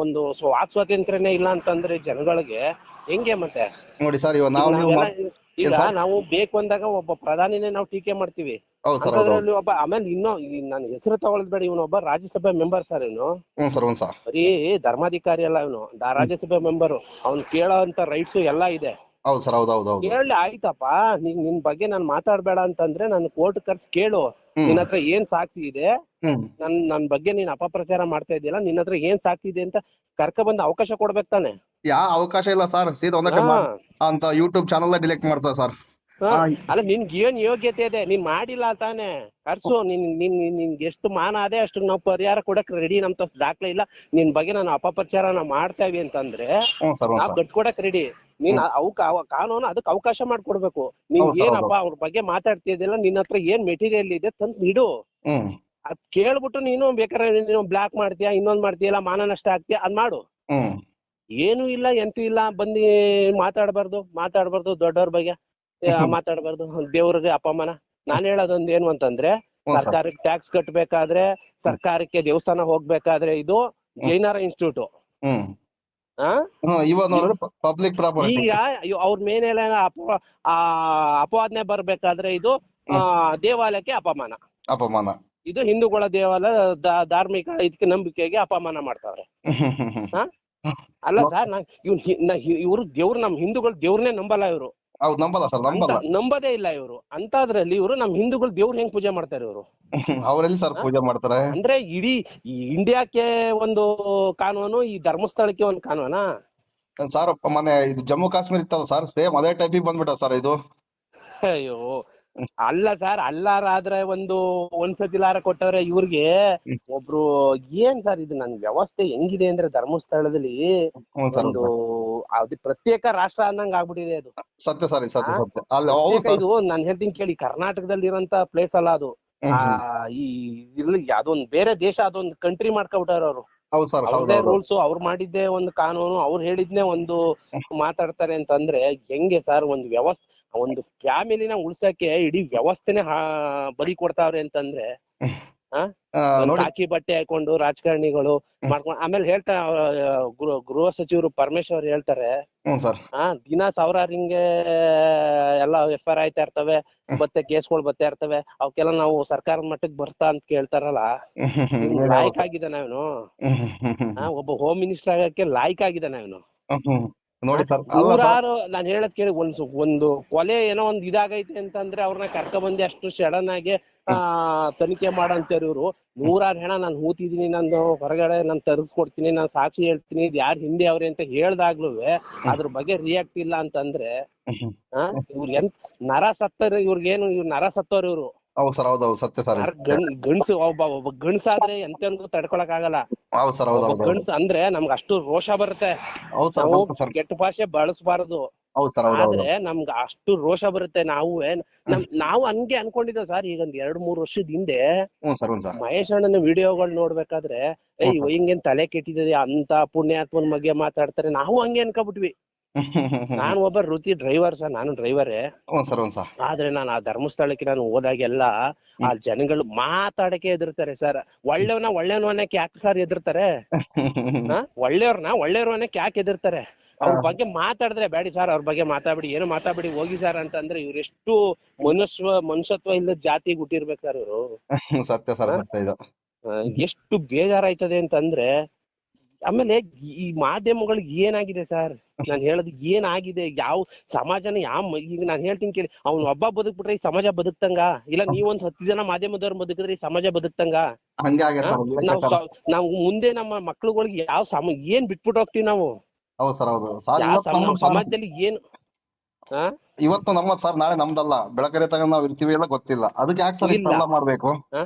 ಒಂದು ವಾಕ್ ಸ್ವಾತಂತ್ರ್ಯನೇ ಇಲ್ಲ ಅಂತಂದ್ರೆ ಜನಗಳಿಗೆ ಹೆಂಗೆ ಮತ್ತೆ? ನೋಡಿ ಸರ್, ಇವಾಗ ಈಗ ನಾವು ನೀವು ನಾವೆಲ್ಲ ಈಗ ಏನ್ ಸರ್? ನಾವು ಬೇಕು ಅಂದಾಗ ಒಬ್ಬ ಪ್ರಧಾನಿನೇ ನಾವು ಟೀಕೆ ಮಾಡ್ತೀವಿ. ಹೌದು ಸರ್, ಹೌದು. ಅಂತದ್ರಲ್ಲಿ ಒಬ್ಬ, ಆಮೇಲೆ ಇನ್ನೂ ನಾನು ಹೆಸರು ತಗೊಳ್ಳೋದ್ ಬೇಡ, ಇವನೊಬ್ಬ ರಾಜ್ಯಸಭೆ ಮೆಂಬರ್ ಸರ್. ಇವನು ಹ್ಞೂ ಸರ್, ಹ್ಞೂ ಸರ್. ಬರೀ ಧರ್ಮಾಧಿಕಾರಿ ಅಲ್ಲ, ಇವನು ರಾಜ್ಯಸಭೆ ಮೆಂಬರ್. ಅವ್ನು ಕೇಳೋ ಅಂತ ರೈಟ್ಸ್ ಎಲ್ಲ ಇದೆ. ಹೌದು ಸರ್, ಹೌದು. ಕೇಳಿ ಆಯ್ತಪ್ಪ, ನಿನ್ ಬಗ್ಗೆ ನಾನು ಮಾತಾಡ್ಬೇಡ ಅಂತಂದ್ರೆ ನಾನು ಕೋರ್ಟ್ ಕರ್ಸಿ ಕೇಳು, ನಿನ್ನ ಹತ್ರ ಏನ್ ಸಾಕ್ಷಿ ಇದೆ, ನನ್ ಬಗ್ಗೆ ನೀನ್ ಅಪಪ್ರಚಾರ ಮಾಡ್ತಾ ಇದೆಯಲ್ಲ, ನಿನ್ನ ಹತ್ರ ಏನ್ ಸಾಕ್ಷಿ ಇದೆ ಅಂತ ಕರ್ಕ ಬಂದು ಅವಕಾಶ ಕೊಡ್ಬೇಕು ತಾನೆ. ಯಾವ ಅವಕಾಶ ಇಲ್ಲ ಸರ್, ಸೀದಾ ಒಂದಕ್ಕೆ ಅಂತ ಯೂಟ್ಯೂಬ್ ಚಾನಲ್ ಡಿಲೆಕ್ಟ್ ಮಾಡ್ತಾರೆ ಸರ್. ಅಲ್ಲ, ನಿನ್ಗೆ ಏನ್ ಯೋಗ್ಯತೆ ಇದೆ? ನೀನ್ ಮಾಡಿಲ್ಲ ತಾನೆ, ಕರ್ಸು. ನಿನ್ಗೆ ಎಷ್ಟು ಮಾನ ಅದೇ ಅಷ್ಟು ನಾವು ಪರಿಹಾರ ಕೊಡಕ್ ರೆಡಿ. ನಮ್ ದಾಖಲೆ ಇಲ್ಲ, ನಿನ್ ಬಗ್ಗೆ ನಾನು ಅಪಪ್ರಚಾರ ನಾವು ಮಾಡ್ತೇವೆ ಅಂತಂದ್ರೆ ನಾವ್ ಕಟ್ಕೊಡಕ್ ರೆಡಿ. ನೀನ್ ಕಾನೂನು ಅದಕ್ಕೆ ಅವಕಾಶ ಮಾಡ್ಕೊಡ್ಬೇಕು. ನೀನ್ ಏನಪ್ಪ ಅವ್ರ ಬಗ್ಗೆ ಮಾತಾಡ್ತಿದ್ದಿಲ್ಲ, ನಿನ್ನ ಹತ್ರ ಏನ್ ಮೆಟೀರಿಯಲ್ ಇದೆ ತಂದ್ ಇಡು. ಅದ್ ಕೇಳ್ಬಿಟ್ಟು ನೀನು ಬೇಕಾದ್ರೆ ನೀನು ಬ್ಲಾಕ್ ಮಾಡ್ತೀಯಾ, ಇನ್ನೊಂದ್ ಮಾಡ್ತೀಯಲ್ಲ, ಮಾನ ನಷ್ಟ ಆಗ್ತೀಯ, ಅದ್ ಮಾಡು. ಏನು ಇಲ್ಲ, ಎಂತೂ ಇಲ್ಲ, ಬಂದು ಮಾತಾಡ್ಬಾರ್ದು ದೊಡ್ಡವ್ರ ಬಗ್ಗೆ ಮಾತಾಡ್ಬಾರ್ದು, ದೇವ್ರಿಗೆ ಅಪಮಾನ. ನಾನ್ ಹೇಳೋದೊಂದ್ ಏನು ಅಂತಂದ್ರೆ, ಸರ್ಕಾರಕ್ಕೆ ಟ್ಯಾಕ್ಸ್ ಕಟ್ಬೇಕಾದ್ರೆ, ಸರ್ಕಾರಕ್ಕೆ ದೇವಸ್ಥಾನ ಹೋಗ್ಬೇಕಾದ್ರೆ ಇದು ಜೈನರ ಇನ್ಸ್ಟಿಟ್ಯೂಟ್. ಈಗ ಅವ್ರ ಮೇಲೆ ಅಪವಾದನೆ ಬರ್ಬೇಕಾದ್ರೆ ಇದು ದೇವಾಲಯಕ್ಕೆ ಅಪಮಾನ. ಇದು ಹಿಂದೂಗಳ ದೇವಾಲಯ ಧಾರ್ಮಿಕ ಇದಕ್ಕೆ ನಂಬಿಕೆಗೆ ಅಪಮಾನ ಮಾಡ್ತಾವ್ರೆ. ಅಲ್ಲ ಸರ್, ಇವ್ರು ದೇವ್ರು, ನಮ್ ಹಿಂದೂಗಳು ದೇವ್ರನ್ನೇ ನಂಬಲ್ಲ. ಇವ್ರು ನಂಬದೇ ಇಲ್ಲ ಇವ್ರು. ಅಂತದ್ರಲ್ಲಿ ಇವ್ರು ನಮ್ ಹಿಂದೂಗಳು ದೇವ್ರ ಹೆಂಗ್ ಪೂಜೆ ಮಾಡ್ತಾರೆ ಇವ್ರು? ಅವರೆಲ್ಲಿ ಸರ್ ಪೂಜೆ ಮಾಡ್ತಾರೆ? ಅಂದ್ರೆ ಇಡೀ ಇಂಡಿಯಾಕ್ಕೆ ಒಂದು ಕಾನೂನು, ಈ ಧರ್ಮಸ್ಥಳಕ್ಕೆ ಒಂದು ಕಾನೂನಾ ಸರ್? ಮನೆ ಇದು ಜಮ್ಮು ಕಾಶ್ಮೀರ ಇತ್ತಲ್ಲ ಸರ್, ಸೇಮ್ ಅದೇ ಟೈಪಿಗೆ ಬಂದ್ಬಿಟ್ಟ ಸರ್ ಇದು. ಅಯ್ಯೋ, ಅಲ್ಲ ಸರ್, ಅಲ್ಲಾರಾದ್ರೆ ಒಂದ್ಸತಿಲಾರ ಕೊಟ್ಟವ್ರೆ. ಇವ್ರಿಗೆ ಒಬ್ರು ಏನ್ ಸರ್ ಇದು? ನನ್ ವ್ಯವಸ್ಥೆ ಹೆಂಗಿದೆ ಅಂದ್ರೆ ಧರ್ಮಸ್ಥಳದಲ್ಲಿ ಒಂದು ಅದು ಪ್ರತ್ಯೇಕ ರಾಷ್ಟ್ರ ಅನ್ನಂಗ್ ಆಗ್ಬಿಟ್ಟಿದೆ ಅದು. ಸತ್ಯ ಸರ್, ಇದು ನಾನ್ ಹೇಳ್ತೀನಿ ಕೇಳಿ, ಕರ್ನಾಟಕದಲ್ಲಿ ಇರೋಂತ ಪ್ಲೇಸ್ ಅಲ್ಲ ಅದು. ಇಲ್ಲಿ ಅದೊಂದ್ ಬೇರೆ ದೇಶ, ಅದೊಂದು ಕಂಟ್ರಿ ಮಾಡ್ಕೊಬಿಟ್ಟಾರ ಅವ್ರು. ಅವ್ರದೇ ರೂಲ್ಸ್, ಅವ್ರು ಮಾಡಿದ್ದೆ ಒಂದು ಕಾನೂನು, ಅವ್ರು ಹೇಳಿದ್ನೇ ಒಂದು ಮಾತಾಡ್ತಾರೆ ಅಂತಂದ್ರೆ ಹೆಂಗೆ ಸರ್? ಒಂದು ವ್ಯವಸ್ಥೆ, ಒಂದು ಫ್ಯಾಮಿಲಿನ ಉಳ್ಸಕ್ಕೆ ಇಡೀ ವ್ಯವಸ್ಥೆನೆ ಬಲಿ ಕೊಡ್ತಾವ್ರೆ ಅಂತಂದ್ರೆ ಕಾಕಿ ಬಟ್ಟೆ ಹಾಕೊಂಡು ರಾಜಕಾರಣಿಗಳು ಮಾಡ್ಕೊಂಡು. ಆಮೇಲೆ ಹೇಳ್ತಾ ಗೃಹ ಸಚಿವರು ಪರಮೇಶ್ವರ್ ಹೇಳ್ತಾರೆ, ದಿನ ಸಾವಿರಾರು ಹಿಂಗೆ ಎಲ್ಲ FIR ಆಯ್ತಾ ಇರ್ತವೆ, ಮತ್ತೆ ಕೇಸ್ಗಳು ಬರ್ತಾ ಇರ್ತವೆ, ಅವಕ್ಕೆಲ್ಲ ನಾವು ಸರ್ಕಾರದ ಮಟ್ಟಕ್ಕೆ ಬರ್ತಾ ಅಂತ ಕೇಳ್ತಾರಲ್ಲ. ಲಾಯ್ಕ್ ಆಗಿದ್ದಾನೆ ಅವನು? ಒಬ್ಬ ಹೋಮ್ ಮಿನಿಸ್ಟರ್ ಆಗಕ್ಕೆ ಲಾಯ್ಕ್ ಆಗಿದ್ದಾನೆ ಅವನು? ನೂರಾರು, ನಾನ್ ಹೇಳದ್ ಕೇಳಿ, ಒಂದು ಕೊಲೆ ಏನೋ ಒಂದ್ ಇದಾಗೈತೆ ಅಂತಂದ್ರೆ ಅವ್ರನ್ನ ಕರ್ಕ ಬಂದಿ ಅಷ್ಟು ಸಡನ್ ಆಗಿ ತನಿಖೆ ಮಾಡಂತಾರ ಇವ್ರು. ನೂರಾರು ಹೆಣ ನಾನು ಹೂತಿದೀನಿ, ನಾನು ಹೊರಗಡೆ ನಾನು ತರಿಸ್ಕೊಡ್ತೀನಿ, ನಾನು ಸಾಕ್ಷಿ ಹೇಳ್ತೀನಿ, ಇದು ಯಾರು ಹಿಂದೆ ಅವ್ರೆ ಅಂತ ಹೇಳ್ದಾಗ್ಲೂ ಅದ್ರ ಬಗ್ಗೆ ರಿಯಾಕ್ಟ್ ಇಲ್ಲ ಅಂತಂದ್ರೆ ಇವ್ರ ನರ ಸತ್ತವ್ರ, ಇವ್ರಿಗೇನು ಇವ್ರು ನರ ಸತ್ತವ್ರ ಇವ್ರು. ಗಂಡ್ಸು ಒಬ್ಬ ಗಂಡ್ಸಾದ್ರೆ ಎಂತಂದ್ರೂ ತಡ್ಕೊಳಕ್ ಆಗಲ್ಲ. ಗಂಡ್ಸು ಅಂದ್ರೆ ನಮ್ಗೆ ಅಷ್ಟು ರೋಷ ಬರುತ್ತೆ. ನಾವು ಕೆಟ್ಟ ಭಾಷೆ ಬಳಸಬಾರದು, ಆದ್ರೆ ನಮ್ಗೆ ಅಷ್ಟು ರೋಷ ಬರುತ್ತೆ. ನಾವು ಹಂಗೆ ಅನ್ಕೊಂಡಿದ್ದೇವೆ ಸರ್. ಈಗ ಒಂದ್ 2-3 ವರ್ಷದ ಹಿಂದೆ ಮಹೇಶ್ ಅಣ್ಣನ ವಿಡಿಯೋಗಳು ನೋಡ್ಬೇಕಾದ್ರೆ ಹಿಂಗೇನ್ ತಲೆ ಕೆಟ್ಟಿದೆ ಅಂತ ಪುಣ್ಯಾತ್ಮನ ಬಗ್ಗೆ ಮಾತಾಡ್ತಾರೆ, ನಾವು ಹಂಗೆ ಅನ್ಕೊಬಿಟ್ವಿ. ನಾನು ಒಬ್ಬ ವೃತ್ತಿ ಡ್ರೈವರ್ ಸರ್, ನಾನು ಡ್ರೈವರೇ. ಆದ್ರೆ ನಾನು ಆ ಧರ್ಮಸ್ಥಳಕ್ಕೆ ನಾನು ಹೋದಾಗೆಲ್ಲ ಆ ಜನಗಳು ಮಾತಾಡಕ್ಕೆ ಹೆದರ್ತಾರೆ ಸರ್. ಒಳ್ಳೆಯವನಕ್ಕೆ ಯಾಕೆ ಸರ್ ಹೆದರ್ತಾರೆ? ಒಳ್ಳೆಯವ್ರನ್ನಕ್ಕೆ ಯಾಕೆ ಹೆದರ್ತಾರೆ? ಅವ್ರ ಬಗ್ಗೆ ಮಾತಾಡಿದ್ರೆ ಬೇಡಿ ಸರ್, ಅವ್ರ ಬಗ್ಗೆ ಮಾತಾಡ್ಬಿಡಿ, ಏನು ಮಾತಾಡ್ಬಿಡಿ, ಹೋಗಿ ಸರ್ ಅಂತಂದ್ರೆ ಇವ್ರೆಷ್ಟು ಮನುಷ್ಯತ್ವ ಇಲ್ಲದ ಜಾತಿ ಹುಟ್ಟಿರ್ಬೇಕು ಸರ್ ಇವರು. ಎಷ್ಟು ಬೇಜಾರಾಯ್ತದೆ ಅಂತಂದ್ರೆ. ಆಮೇಲೆ ಈ ಮಾಧ್ಯಮಗಳಿಗೆ ಏನಾಗಿದೆ ಸರ್, ನಾನ್ ಹೇಳೋದು ಏನಾಗಿದೆ? ಯಾವ ಸಮಾಜನ ಈಗ ನಾನ್ ಹೇಳ್ತೀನಿ ಕೇಳಿ, ಅವ್ನು ಒಬ್ಬ ಬದುಕ್ಬಿಟ್ರೆ ಈ ಸಮಾಜ ಬದುಕ್ತಂಗ? ಇಲ್ಲ ನೀವೊಂದ್ 10 ಜನ ಮಾಧ್ಯಮದವ್ರು ಬದುಕಿದ್ರೆ ಈ ಸಮಾಜ ಬದುಕ್ತಂಗ? ನಾವು ಮುಂದೆ ನಮ್ಮ ಮಕ್ಳುಗಳಿಗೆ ಏನ್ ಬಿಟ್ಬಿಟ್ಟು ಹೋಗ್ತೀವಿ ನಾವು? ಸಮಾಜದಲ್ಲಿ ಏನು ಇವತ್ತು ನಮ್ಮ ಸರ್, ನಾಳೆ ನಮ್ದಲ್ಲ. ಬೆಳಕರೆ ತಗೊಂಡ್ ನಾವ್ ಇರ್ತೀವಿ ಎಲ್ಲ ಗೊತ್ತಿಲ್ಲ, ಅದಕ್ಕೆ ಯಾಕೆ ಸರ್ ಇಷ್ಟೆಲ್ಲ ಮಾಡ್ಬೇಕು?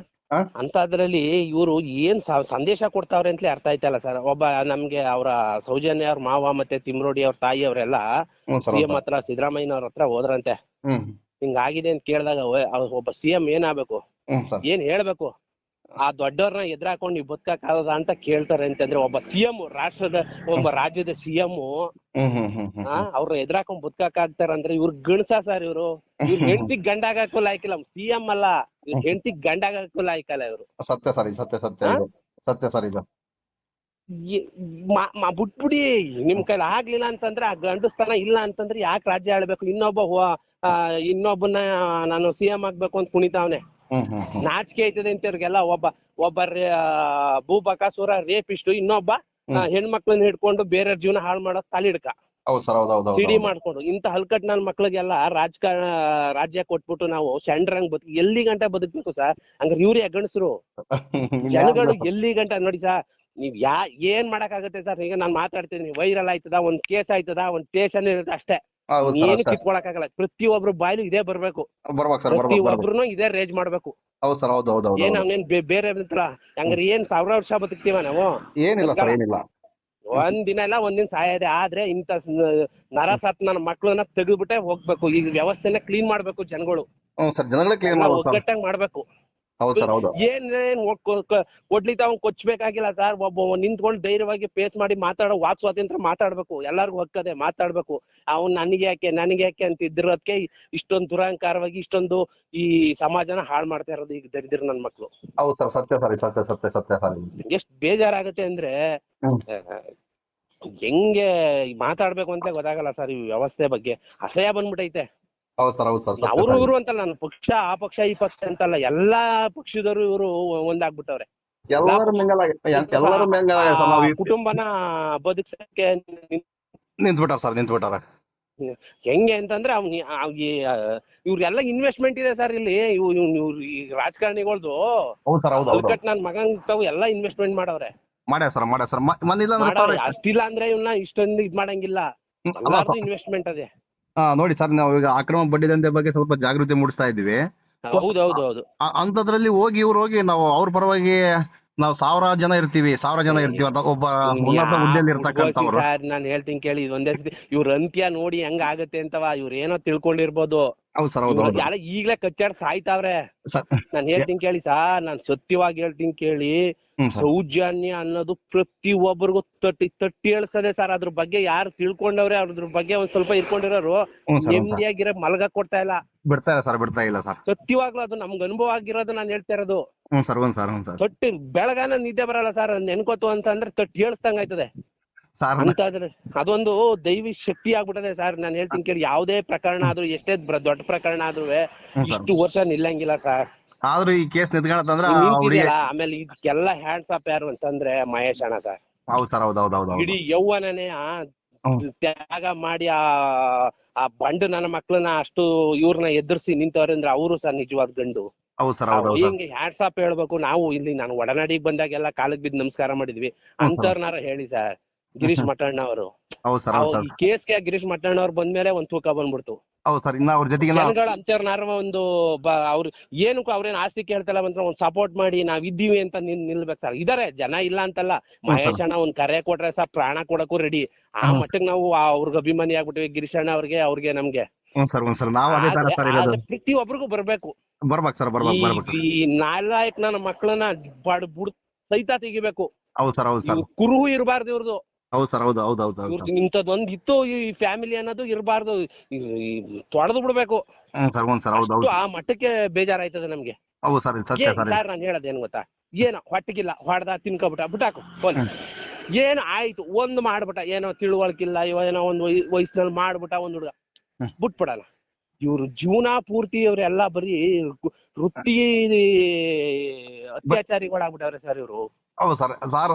ಹಾ? ಅಂತದ್ರಲ್ಲಿ ಇವರು ಏನ್ ಸಂದೇಶ ಕೊಡ್ತಾವ್ರೆ ಅಂತಲೇ ಅರ್ಥ ಆಯ್ತಲ್ಲ ಸರ್. ಒಬ್ಬ ನಮ್ಗೆ ಅವರ ಸೌಜನ್ಯ ಅವ್ರ ಮಾವ ಮತ್ತೆ ತಿಮ್ರೋಡಿ ಅವ್ರ ತಾಯಿ ಅವರೆಲ್ಲ ಸಿಎಂ ಹತ್ರ ಸಿದ್ದರಾಮಯ್ಯನವ್ರ ಹತ್ರ ಹೋದ್ರಂತೆ. ಹಿಂಗಾಗಿದೆ ಅಂತ ಕೇಳಿದಾಗ ಒಬ್ಬ ಸಿಎಂ ಏನಾಗ್ಬೇಕು, ಏನ್ ಹೇಳ್ಬೇಕು? ಆ ದೊಡ್ಡವ್ರನ್ನ ಎದುರಾಕೊಂಡು ನೀವು ಬದುಕಕ್ಕಾಗದ ಅಂತ ಕೇಳ್ತಾರೆ ಅಂತಂದ್ರೆ ಒಬ್ಬ ಸಿಎಂ, ಒಬ್ಬ ರಾಜ್ಯದ ಸಿಎಂ ಅವ್ರನ್ನ ಎದುರಾಕೊಂಡ್ ಬದುಕಕ್ಕಾಗ್ತಾರಂದ್ರೆ ಇವ್ರ ಗಣಸ ಸರ್. ಇವ್ರ ಹೆಂಡತಿಗ್ ಗಂಡಾಗಕ್ಕೂ ಲಾಯ್ಕಿಲ್ಲ. ಸಿಎಂ ಅಲ್ಲ, ಇವ್ರ ಹೆಂಡತಿಗ್ ಗಂಡಾಗಕ್ಕೂ ಲಾಯ್ಕಲ್ಲ ಇವ್ರು. ಸತ್ಯ ಸರ್, ಸತ್ಯ ಸತ್ಯ ಸತ್ಯ ಸರ್. ಇದು ಬಿಟ್ಬಿಡಿ, ನಿಮ್ ಕೈಲಿ ಆಗ್ಲಿಲ್ಲ ಅಂತಂದ್ರೆ, ಆ ಗಂಡಸ್ತನ ಇಲ್ಲ ಅಂತಂದ್ರೆ ಯಾಕೆ ರಾಜ್ಯ ಆಳ್ಬೇಕು? ಇನ್ನೊಬ್ಬನ ನಾನು ಸಿಎಂ ಆಗ್ಬೇಕು ಅಂತ ಕುಣಿತಾವ್ನೆ. ನಾಚಿಕೆ ಆಯ್ತದೆ ಅಂತ ಇವ್ರಿಗೆಲ್ಲ. ಒಬ್ಬ ಭೂಬಕಾಸುರ ರೇಪಿಸ್ಟು, ಇನ್ನೊಬ್ಬ ಹೆಣ್ಮಕ್ಳನ್ನ ಹಿಡ್ಕೊಂಡು ಬೇರೆ ಜೀವನ ಹಾಳು ಮಾಡೋ ತಲಿಡ್ಕ ಸಿಡಿ ಮಾಡ್ಕೊಂಡು, ಇಂತ ಹಲ್ಕಟ್ ನನ್ ಮಕ್ಳಿಗೆಲ್ಲ ರಾಜ್ಯ ಕೊಟ್ಬಿಟ್ಟು ನಾವು ಶಂಡ್ರಂಗ್ ಎಲ್ಲಿ ಗಂಟ ಬದುಕ್ಬೇಕು ಸರ್? ಹಂಗಾರೆ ಇವ್ರೇ ಗಣಸರು ಜನಗಳು ಎಲ್ಲಿ ಗಂಟ ನೋಡಿ ಸರ್. ನೀವ್ ಏನ್ ಮಾಡಕ್ ಆಗುತ್ತೆ ಸರ್? ಈಗ ನಾನ್ ಮಾತಾಡ್ತಿದೀನಿ, ವೈರಲ್ ಆಯ್ತದ, ಒಂದ್ ಕೇಸ್ ಆಯ್ತದ, ಒಂದ್ ಸ್ಟೇಷನ್ ಇರುತ್ತೆ ಅಷ್ಟೇ. ಏನು ಕಿತ್ಕೊಳಕ್ ಆಗಲ್ಲ. ಪ್ರತಿಯೊಬ್ರು ಬಾಯ್ಲು ಇದೇ ಬರ್ಬೇಕು, ಪ್ರತಿಯೊಬ್ರು ಇದೇ ರೇಜ್ ಮಾಡ್ಬೇಕು. ಏನ್ ಅವನೇನ್ ಬೇರೆ ಹಂಗಾರೆ ಏನ್ 1000 ವರ್ಷ ಬದುಕ್ತೀವ ನಾವು? ಒಂದಿನ ಇಲ್ಲ ಒಂದಿನ ಸಾಯದೆ. ಆದ್ರೆ ಇಂತ ನರಸತ್ ನನ್ನ ಮಕ್ಳನ್ನ ತೆಗೆದ್ಬಿಟ್ಟೆ ಹೋಗ್ಬೇಕು. ಈಗ ವ್ಯವಸ್ಥೆನ ಕ್ಲೀನ್ ಮಾಡ್ಬೇಕು ಜನಗಳು, ಒಗ್ಗಟ್ಟಂಗ್ ಮಾಡ್ಬೇಕು. ಏನ್ ಕೊಡ್ಲಿತಾವ್ ಕೊಚ್ಬೇಕಾಗಿಲ್ಲ ಸರ್. ಒಬ್ಬ ನಿಂತ್ಕೊಂಡು ಧೈರ್ಯವಾಗಿ ಫೇಸ್ ಮಾಡಿ ಮಾತಾಡೋ ವಾಕ್ ಸ್ವಾತಂತ್ರ್ಯ ಮಾತಾಡ್ಬೇಕು. ಎಲ್ಲಾರ್ಗು ಹಕ್ಕದೆ ಮಾತಾಡ್ಬೇಕು. ಅವ್ನ್ ನನಗೆ ಯಾಕೆ ಅಂತ ಇದ್ದಿರೋದಕ್ಕೆ ಇಷ್ಟೊಂದು ದುರಹಂಕಾರವಾಗಿ ಇಷ್ಟೊಂದು ಈ ಸಮಾಜನ ಹಾಳು ಮಾಡ್ತಾ ಇರೋದು ಈಗ ದರಿದ್ರ ನನ್ ಮಕ್ಳು. ಎಷ್ಟ್ ಬೇಜಾರಾಗತ್ತೆ ಅಂದ್ರೆ ಹೆಂಗೆ ಮಾತಾಡ್ಬೇಕು ಅಂತ ಗೊತ್ತಾಗಲ್ಲ ಸರ್. ಈ ವ್ಯವಸ್ಥೆ ಬಗ್ಗೆ ಅಸಹ್ಯ ಬಂದ್ಬಿಟ್ಟೈತೆ. ಅವರು ಇವರು ಅಂತಲ್ಲ, ನಾನು ಪಕ್ಷ ಆ ಪಕ್ಷ ಈ ಪಕ್ಷ ಅಂತಲ್ಲ, ಎಲ್ಲಾ ಪಕ್ಷದವರು ಇವರು ಒಂದಾಗ್ಬಿಟ್ಟವ್ರೆ. ಕುಟುಂಬನ ಬದುಕ್ಸಕ್ಕೆ ನಿಂತ್ಬಿಟ್ಟಾರ. ಹೆಂಗೆ ಅಂತಂದ್ರೆ ಇವ್ರಿಗೆಲ್ಲ ಇನ್ವೆಸ್ಟ್ಮೆಂಟ್ ಇದೆ ಸರ್. ಇಲ್ಲಿ ಈ ರಾಜಕಾರಣಿಗಳ್ದು ನನ್ ಮಗನ್ ತಾವು ಎಲ್ಲಾ ಇನ್ವೆಸ್ಟ್ಮೆಂಟ್ ಮಾಡವ್ರೆ. ಅಷ್ಟಿಲ್ಲ ಅಂದ್ರೆ ಇವನ್ನ ಇಷ್ಟೊಂದು ಇದ್ ಮಾಡಂಗಿಲ್ಲ. ಎಲ್ಲಾರ್ದು ಇನ್ವೆಸ್ಟ್ಮೆಂಟ್ ಅದೇ. ನೋಡಿ ಸರ್, ನಾವು ಈಗ ಅಕ್ರಮ ಬಡ್ಡಿ ದಂಧೆ ಬಗ್ಗೆ ಸ್ವಲ್ಪ ಜಾಗೃತಿ ಮೂಡಿಸ್ತಾ ಇದ್ದೀವಿ. ಹೌದೌದು. ಅಂತದ್ರಲ್ಲಿ ಹೋಗಿ ನಾವು ಅವ್ರ ಪರವಾಗಿ ನಾವು 1000 ಜನ ಇರ್ತೀವಿ ಅಂತ ಒಬ್ಬ ಉನ್ನತ ಹುದ್ದೆಯಲ್ಲಿ ಇರ್ತಕ್ಕಂಥವ್ರು. ನಾನು ಹೇಳ್ತೀನಿ ಕೇಳಿ, ಒಂದೇ ಸತಿ ಇವ್ರ ಅಂತ್ಯ ನೋಡಿ ಹೆಂಗ ಆಗತ್ತೆ ಅಂತವ. ಇವ್ರ ಏನೋ ತಿಳ್ಕೊಂಡಿರ್ಬೋದು. ಈಗ್ಲೇ ಕಚ್ಚಾಡ್ ಸಾಯ್ತಾವ್ರೆ. ನಾನ್ ಹೇಳ್ತೀನಿ ಕೇಳಿ ಸಾರ್, ನಾನ್ ಸತ್ಯವಾಗಿ ಹೇಳ್ತೀನಿ ಕೇಳಿ. ಸೌಜನ್ಯ ಅನ್ನೋದು ಪ್ರತಿ ಒಬ್ಬರಿಗೂ ತಟ್ಟಿ ಹೇಳ್ಸದೆ ಸರ್. ಅದ್ರ ಬಗ್ಗೆ ಯಾರು ತಿಳ್ಕೊಂಡವ್ರೆ, ಅದ್ರ ಬಗ್ಗೆ ಒಂದ್ ಸ್ವಲ್ಪ ಇರ್ಕೊಂಡಿರೋರು ನೆಮ್ಮದಿಯಾಗಿರೋ ಮಲ್ಗ ಕೊಡ್ತಾ ಇಲ್ಲ, ಬಿಡ್ತಾ ಇಲ್ಲ ಸರ್. ಸತ್ಯವಾಗ್ಲೂ ಅದು ನಮ್ಗೆ ಅನುಭವ ಆಗಿರೋದು ನಾನು ಹೇಳ್ತಾ ಇರೋದು. ತೊಟ್ಟಿ ಬೆಳಗಾನ ನಿದ್ದೆ ಬರಲ್ಲ ಸರ್. ನೆನ್ಕೋತು ಅಂತಂದ್ರೆ ತಟ್ಟಿ ಹೇಳ್ಸ್ದಂಗ ಆಯ್ತದೆ ಅಂತಾದ್ರೆ ಅದೊಂದು ದೈವಿ ಶಕ್ತಿ ಆಗ್ಬಿಟ್ಟದೆ ಸರ್. ನಾನು ಹೇಳ್ತೀನಿ ಕೇಳಿ, ಯಾವ್ದೇ ಪ್ರಕರಣ ಆದ್ರೂ, ಎಷ್ಟೇ ದೊಡ್ಡ ಪ್ರಕರಣ ಆದ್ರೂ ಇಷ್ಟು ವರ್ಷ ನಿಲ್ಲಂಗಿಲ್ಲ ಸರ್. ಆದ್ರೂ ಈ ಕೇಸ್ ನಿಂತ್ಕೊಳತ್ತಂದ್ರ ಆಮೇಲೆ ಇದಕ್ಕೆಲ್ಲ ಹ್ಯಾಂಡ್ಸ್ ಅಪ್ ಯಾರು ಅಂತಂದ್ರೆ ಮಹೇಶ್ ಅಣ್ಣ ಸರ್. ಇಡೀ ಯೌವನನೇ ತ್ಯಾಗ ಮಾಡಿ ಆ ಬಂಡು ನನ್ನ ಮಕ್ಳನ್ನ ಅಷ್ಟು ಇವ್ರನ್ನ ಎದುರಿಸಿ ನಿಂತವ್ರೆ ಅಂದ್ರೆ ಅವರು ಸರ್ ನಿಜವಾದ ಗಂಡು. ಹಿಂಗೆ ಹ್ಯಾಂಡ್ಸ್ ಅಪ್ ಹೇಳ್ಬೇಕು. ನಾವು ಇಲ್ಲಿ ನಾನು ಒಡನಾಡಿಗೆ ಬಂದಾಗೆಲ್ಲ ಕಾಲಕ್ ಬಿದ್ದು ನಮಸ್ಕಾರ ಮಾಡಿದ್ವಿ. ಅಂತವ್ರನಾರ ಹೇಳಿ ಸರ್. ಗಿರೀಶ್ ಮಠಣ್ಣ ಅವರು ಕೇಸ್ಗೆ ಗಿರೀಶ್ ಮಠಣ್ಣ ಅವ್ರು ಬಂದ್ಮೇಲೆ ಒಂದ್ ತೂಕ ಬಂದ್ಬಿಡ್ತು. ಜನಗಳು ಅಂತವ್ರನಾರ ಒಂದು ಅವ್ರು ಏನಕ್ಕೂ ಅವ್ರೇನ್ ಆಸ್ತಿ ಕೇಳ್ತಲ್ಲ ಅಂತ ಒಂದ್ ಸಪೋರ್ಟ್ ಮಾಡಿ ನಾವ್ ಇದ್ದೀವಿ ಅಂತ ನಿಲ್ಬೇಕು ಸರ್. ಇದಾರೆ ಜನ, ಇಲ್ಲ ಅಂತಲ್ಲ. ಮಹೇಶ್ ಅಣ್ಣ ಒಂದ್ ಕರೆ ಕೊಟ್ರೆ ಸರ್ ಪ್ರಾಣ ಕೊಡಕ್ಕೂ ರೆಡಿ. ಆ ಮಟ್ಟಕ್ಕೆ ನಾವು ಅವ್ರಿಗೆ ಅಭಿಮಾನಿ ಆಗ್ಬಿಟ್ಟಿವಿ. ಗಿರೀಶ್ ಅಣ್ಣ ಅವ್ರಿಗೆ ನಮ್ಗೆ ಪ್ರತಿ ಒಬ್ರಿಗೂ ಬರ್ಬೇಕು. ಈ ನಾಲಾಯಕ್ ನನ್ನ ಮಕ್ಳನ್ನ ಸಹಿತ ತೆಗಿಬೇಕು. ಕುರುಹು ಇರಬಾರ್ದು ಇವ್ರದ್ದು. ಇಂಥದ್ದೊಂದ್ ಇತ್ತು ಈ ಫ್ಯಾಮಿಲಿ ಅನ್ನೋದು ಇರಬಾರ್ದು. ತೊಳೆದು ಬಿಡ್ಬೇಕು. ಆ ಮಟ್ಟಕ್ಕೆ ಬೇಜಾರಾಯ್ತದೆ ನಮ್ಗೆ ಸರ್. ನಾನ್ ಹೇಳೋದೇನು ಗೊತ್ತಾ, ಏನೋ ಹೊಟ್ಟೆಗಿಲ್ಲ, ಹೊಡೆದ ತಿನ್ಕೊಬಿಟ್ಟ ಬಿಟ್ಟಾಕು ಏನೋ ಆಯ್ತು, ಒಂದ್ ಮಾಡ್ಬಿಟ್ಟ, ಏನೋ ತಿಳುವಳಿಕಿಲ್ಲ, ಏನೋ ಒಂದ್ ವಯಸ್ಸಿನಲ್ಲಿ ಮಾಡ್ಬಿಟ್ಟ ಒಂದ್ ಹುಡುಗ, ಬಿಟ್ಬಿಡಲ್ಲ. ಇವ್ರು ಜೀವನ ಪೂರ್ತಿ ಇವ್ರೆಲ್ಲ ಬರೀ ವೃತ್ತಿ ಅತ್ಯಾಚಾರಿಗಳಾಗ್ಬಿಟ್ಟವ್ರೆ ಸರ್ ಇವ್ರು. ಹೌದು ಸರ್.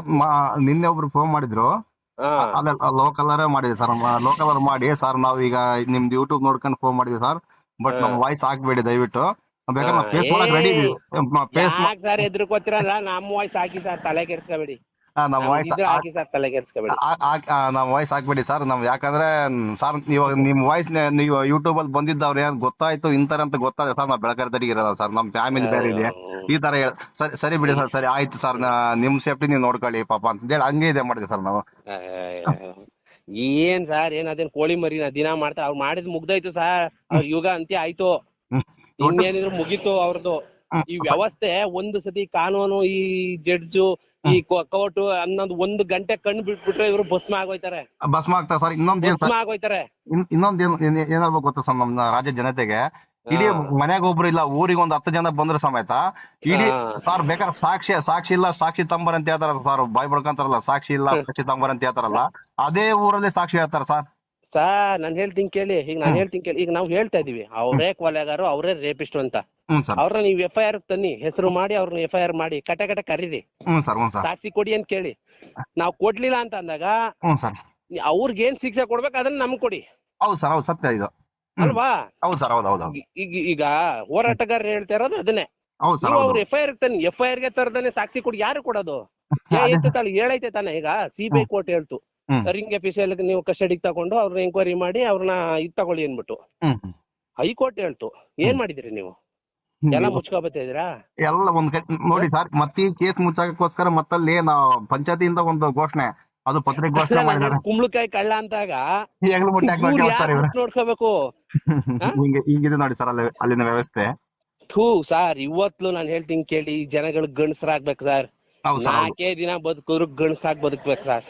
ನಿನ್ನೆ ಒಬ್ರು ಫೋನ್ ಮಾಡಿದ್ರು, ಲೋಕಲ್ ಮಾಡಿದ್ವಿ ಸರ್. ಲೋಕಲ್ ಮಾಡಿ ಸರ್, ನಾವ್ ಈಗ ನಿಮ್ದು ಯೂಟ್ಯೂಬ್ ನೋಡ್ಕೊಂಡು ಫೋನ್ ಮಾಡಿದ್ವಿ ಸರ್. ಬಟ್ ನಮ್ ವಾಯ್ಸ್ ಹಾಕ್ಬೇಡಿ ದಯವಿಟ್ಟು. ಸರ್ ಎದ್ರಕೋತಿರಲ್ಲ, ನಮ್ಮ ವಾಯ್ಸ್ ಹಾಕಿ ಸರ್, ತಲೆ ಕೆಡ್ಸ್ಕೊಬೇಡಿ. ನಮ್ಮ ವಾಯ್ಸ್ ಹಾಕಿ ಸರ್, ತಲೆ ಕೆಡ್ಸ್ಕೊಬೇಡಿ. ನಮ್ಮ ವಾಯ್ಸ್ ಹಾಕ್ಬೇಡಿ ಸರ್. ಯಾಕಂದ್ರೆ ಸರ್ ಇವಾಗ ನಿಮ್ ವಾಯ್ಸ್ ನೀವು ಯೂಟ್ಯೂಬ್ ಅಲ್ಲಿ ಬಂದಿದ್ದವ್ರೆ ಗೊತ್ತಾಯ್ತು ಇಂತರ ಅಂತ ಗೊತ್ತಾಗ ಸರ್. ನಾವು ಬೆಳಕರದಡಿಗೆ ಇರೋದ ಸರ್, ನಮ್ ಫ್ಯಾಮಿಲಿ ಬೇರೆ ಇದೆ ಈ ತರ ಸರಿ ಬಿಡಿ ಸರ್. ಸರಿ ಆಯ್ತು ಸರ್, ನಿಮ್ ಸೇಫ್ಟಿ ನೀವು ನೋಡ್ಕೊಳ್ಳಿ ಪಾಪ ಅಂತ ಹೇಳಿ ಹಂಗೆ ಇದೆ ಮಾಡಿದ್ವಿ ಸರ್ ನಾವು. ಏನ್ ಸರ್, ಏನ್ ಅದೇನ್ ಕೋಳಿ ಮರಿನ ದಿನ ಮಾಡ್ತಾರೆ? ಅವ್ರು ಮಾಡಿದ್ ಮುಗ್ದೋಯ್ತು ಸರ್, ಅವ್ರ ಯುಗ ಅಂತ್ಯ ಆಯ್ತು. ಇನ್ನೇನಿದ್ರು ಮುಗೀತು ಅವ್ರದ್ದು. ಈ ವ್ಯವಸ್ಥೆ ಒಂದು ಸತಿ ಕಾನೂನು, ಈ ಜಡ್ಜು, ಈ ಕೋರ್ಟು ಅನ್ನೋದು 1 ಗಂಟೆ ಕಣ್ಣು ಬಿಟ್ಬಿಟ್ರೆ ಇವ್ರು ಭಸ್ಮ ಆಗೋಯ್ತಾರೆ. ಭಸ್ಮ ಆಗ್ತಾರೆ ಸರ್. ಭಸ್ಮ ಆಗೋಯ್ತಾರೆ. ಇನ್ನೊಂದ್ ಏನಾಗ್ಬೇಕು ಗೊತ್ತಾ ಸರ್, ನಮ್ಮ ರಾಜ್ಯ ಜನತೆಗೆ ಇಡೀ ಮನೆಗೆ ಒಬ್ರು ಇಲ್ಲ, ಊರಿಗೆ ಒಂದು 10 ಜನ ಬಂದ್ರು ಸಮೇತ ಇಡೀ ಸರ್ ಬೇಕಾದ್ರೆ ಸಾಕ್ಷಿ ಇಲ್ಲ ಸಾಕ್ಷಿ ತಂಬರ್ ಅಂತ ಹೇಳ್ತಾರ ಸರ್. ಬಾಯ್ ಬಡ್ಕಂತಾರಲ್ಲ, ಸಾಕ್ಷಿ ಇಲ್ಲ ಸಾಕ್ಷಿ ತಂಬರ್ ಅಂತ ಹೇಳ್ತಾರಲ್ಲ, ಅದೇ ಊರಲ್ಲಿ ಸಾಕ್ಷಿ ಹೇಳ್ತಾರ ಸರ್. ನಾನ್ ಹೇಳ್ತೀನಿ ಕೇಳಿ, ಈಗ ನಾವು ಹೇಳ್ತಾ ಇದೀವಿ ಅವರೇ ಕೊಲೆಗಾರು, ಅವರೇ ರೇಪಿಸ್ಟ್ ಅಂತ. ಅವ್ರನ್ನ ನೀವು FIR ತನ್ನಿ, ಹೆಸರು ಮಾಡಿ ಅವ್ರನ್ನ FIR ಮಾಡಿ ಕಟ್ಟೆ ಕರೀರಿ, ಸಾಕ್ಷಿ ಕೊಡಿ ಅಂತ ಕೇಳಿ. ನಾವ್ ಕೊಡ್ಲಿಲ್ಲ ಅಂತ ಅಂದಾಗ ಅವ್ರಿಗೆ ಏನ್ ಶಿಕ್ಷೆ ಕೊಡ್ಬೇಕು ಅದನ್ನ ನಮ್ಗ್ ಕೊಡಿ. ಹೌದು ಸರ್, ಹೌದು ಸತ್ಯ ಇದು ಅಲ್ವಾ? ಹೌದು ಸರ್, ಹೌದು. ಈಗ ಹೋರಾಟಗಾರರು ಹೇಳ್ತಾ ಇರೋದು ಅದನ್ನೇ. ಅವ್ರು FIR ತನ್ನಿ, FIR ಗೆ ತರದನೆ ಸಾಕ್ಷಿ ಕೊಡಿ. ಯಾರು ಕೊಡೋದು? ಹೇಳೈತೆ ತಾನೆ. ಈಗ CBI ಕೋರ್ಟ್ ಹೇಳ್ತು, ರಿಂಗ್ ಅಫಿಷಿಯಲ್ ನೀವು ಕಸ್ಟಡಿಗೆ ತಗೊಂಡು ಅವ್ರನ್ನ ಎಂಕ್ವೈರಿ ಮಾಡಿ ಅವ್ರನ್ನ ತಗೊಳ್ಳಿ ಅನ್ಬಿಟ್ಟು. ಹೈಕೋರ್ಟ್ ಹೇಳ್ತು, ಏನ್ ಮಾಡಿದಿರಿ ನೀವು? ಎಲ್ಲ ಮುಚ್ಕೋಬತ್ತಿದ್ದೀರಾ? ಎಲ್ಲ ಒಂದ್ ನೋಡಿ ಸರ್, ಮತ್ತೆ ಕೇಸ್ ಮುಚ್ಚಾಕೋಸ್ಕರ ಮತ್ತಲ್ಲಿ ಪಂಚಾಯತಿಯಿಂದ ಒಂದು ಘೋಷಣೆ, ಅದು ಪತ್ರಿಕೆ ಘೋಷಣೆ ಮಾಡಿದ್ದಾರೆ. ಕುಂಬಳಕಾಯಿ ಕಳ್ಳ ಅಂತಾಗ ನೋಡ್ಕೋಬೇಕು. ಹಿಂಗಿದೆ ನೋಡಿ ಸರ್ ಅಲ್ಲಿನ ವ್ಯವಸ್ಥೆ. ಸರ್ ಇವತ್ತು ನಾನು ಹೇಳ್ತೀನಿ ಕೇಳಿ, ಜನಗಳು ಗಂಡಸರಾಗ್ಬೇಕು ಸರ್. 4 ದಿನ ಬದುಕಿದ್ರು ಗಂಡಸಾಗಿ ಬದುಕ್ಬೇಕು ಸರ್.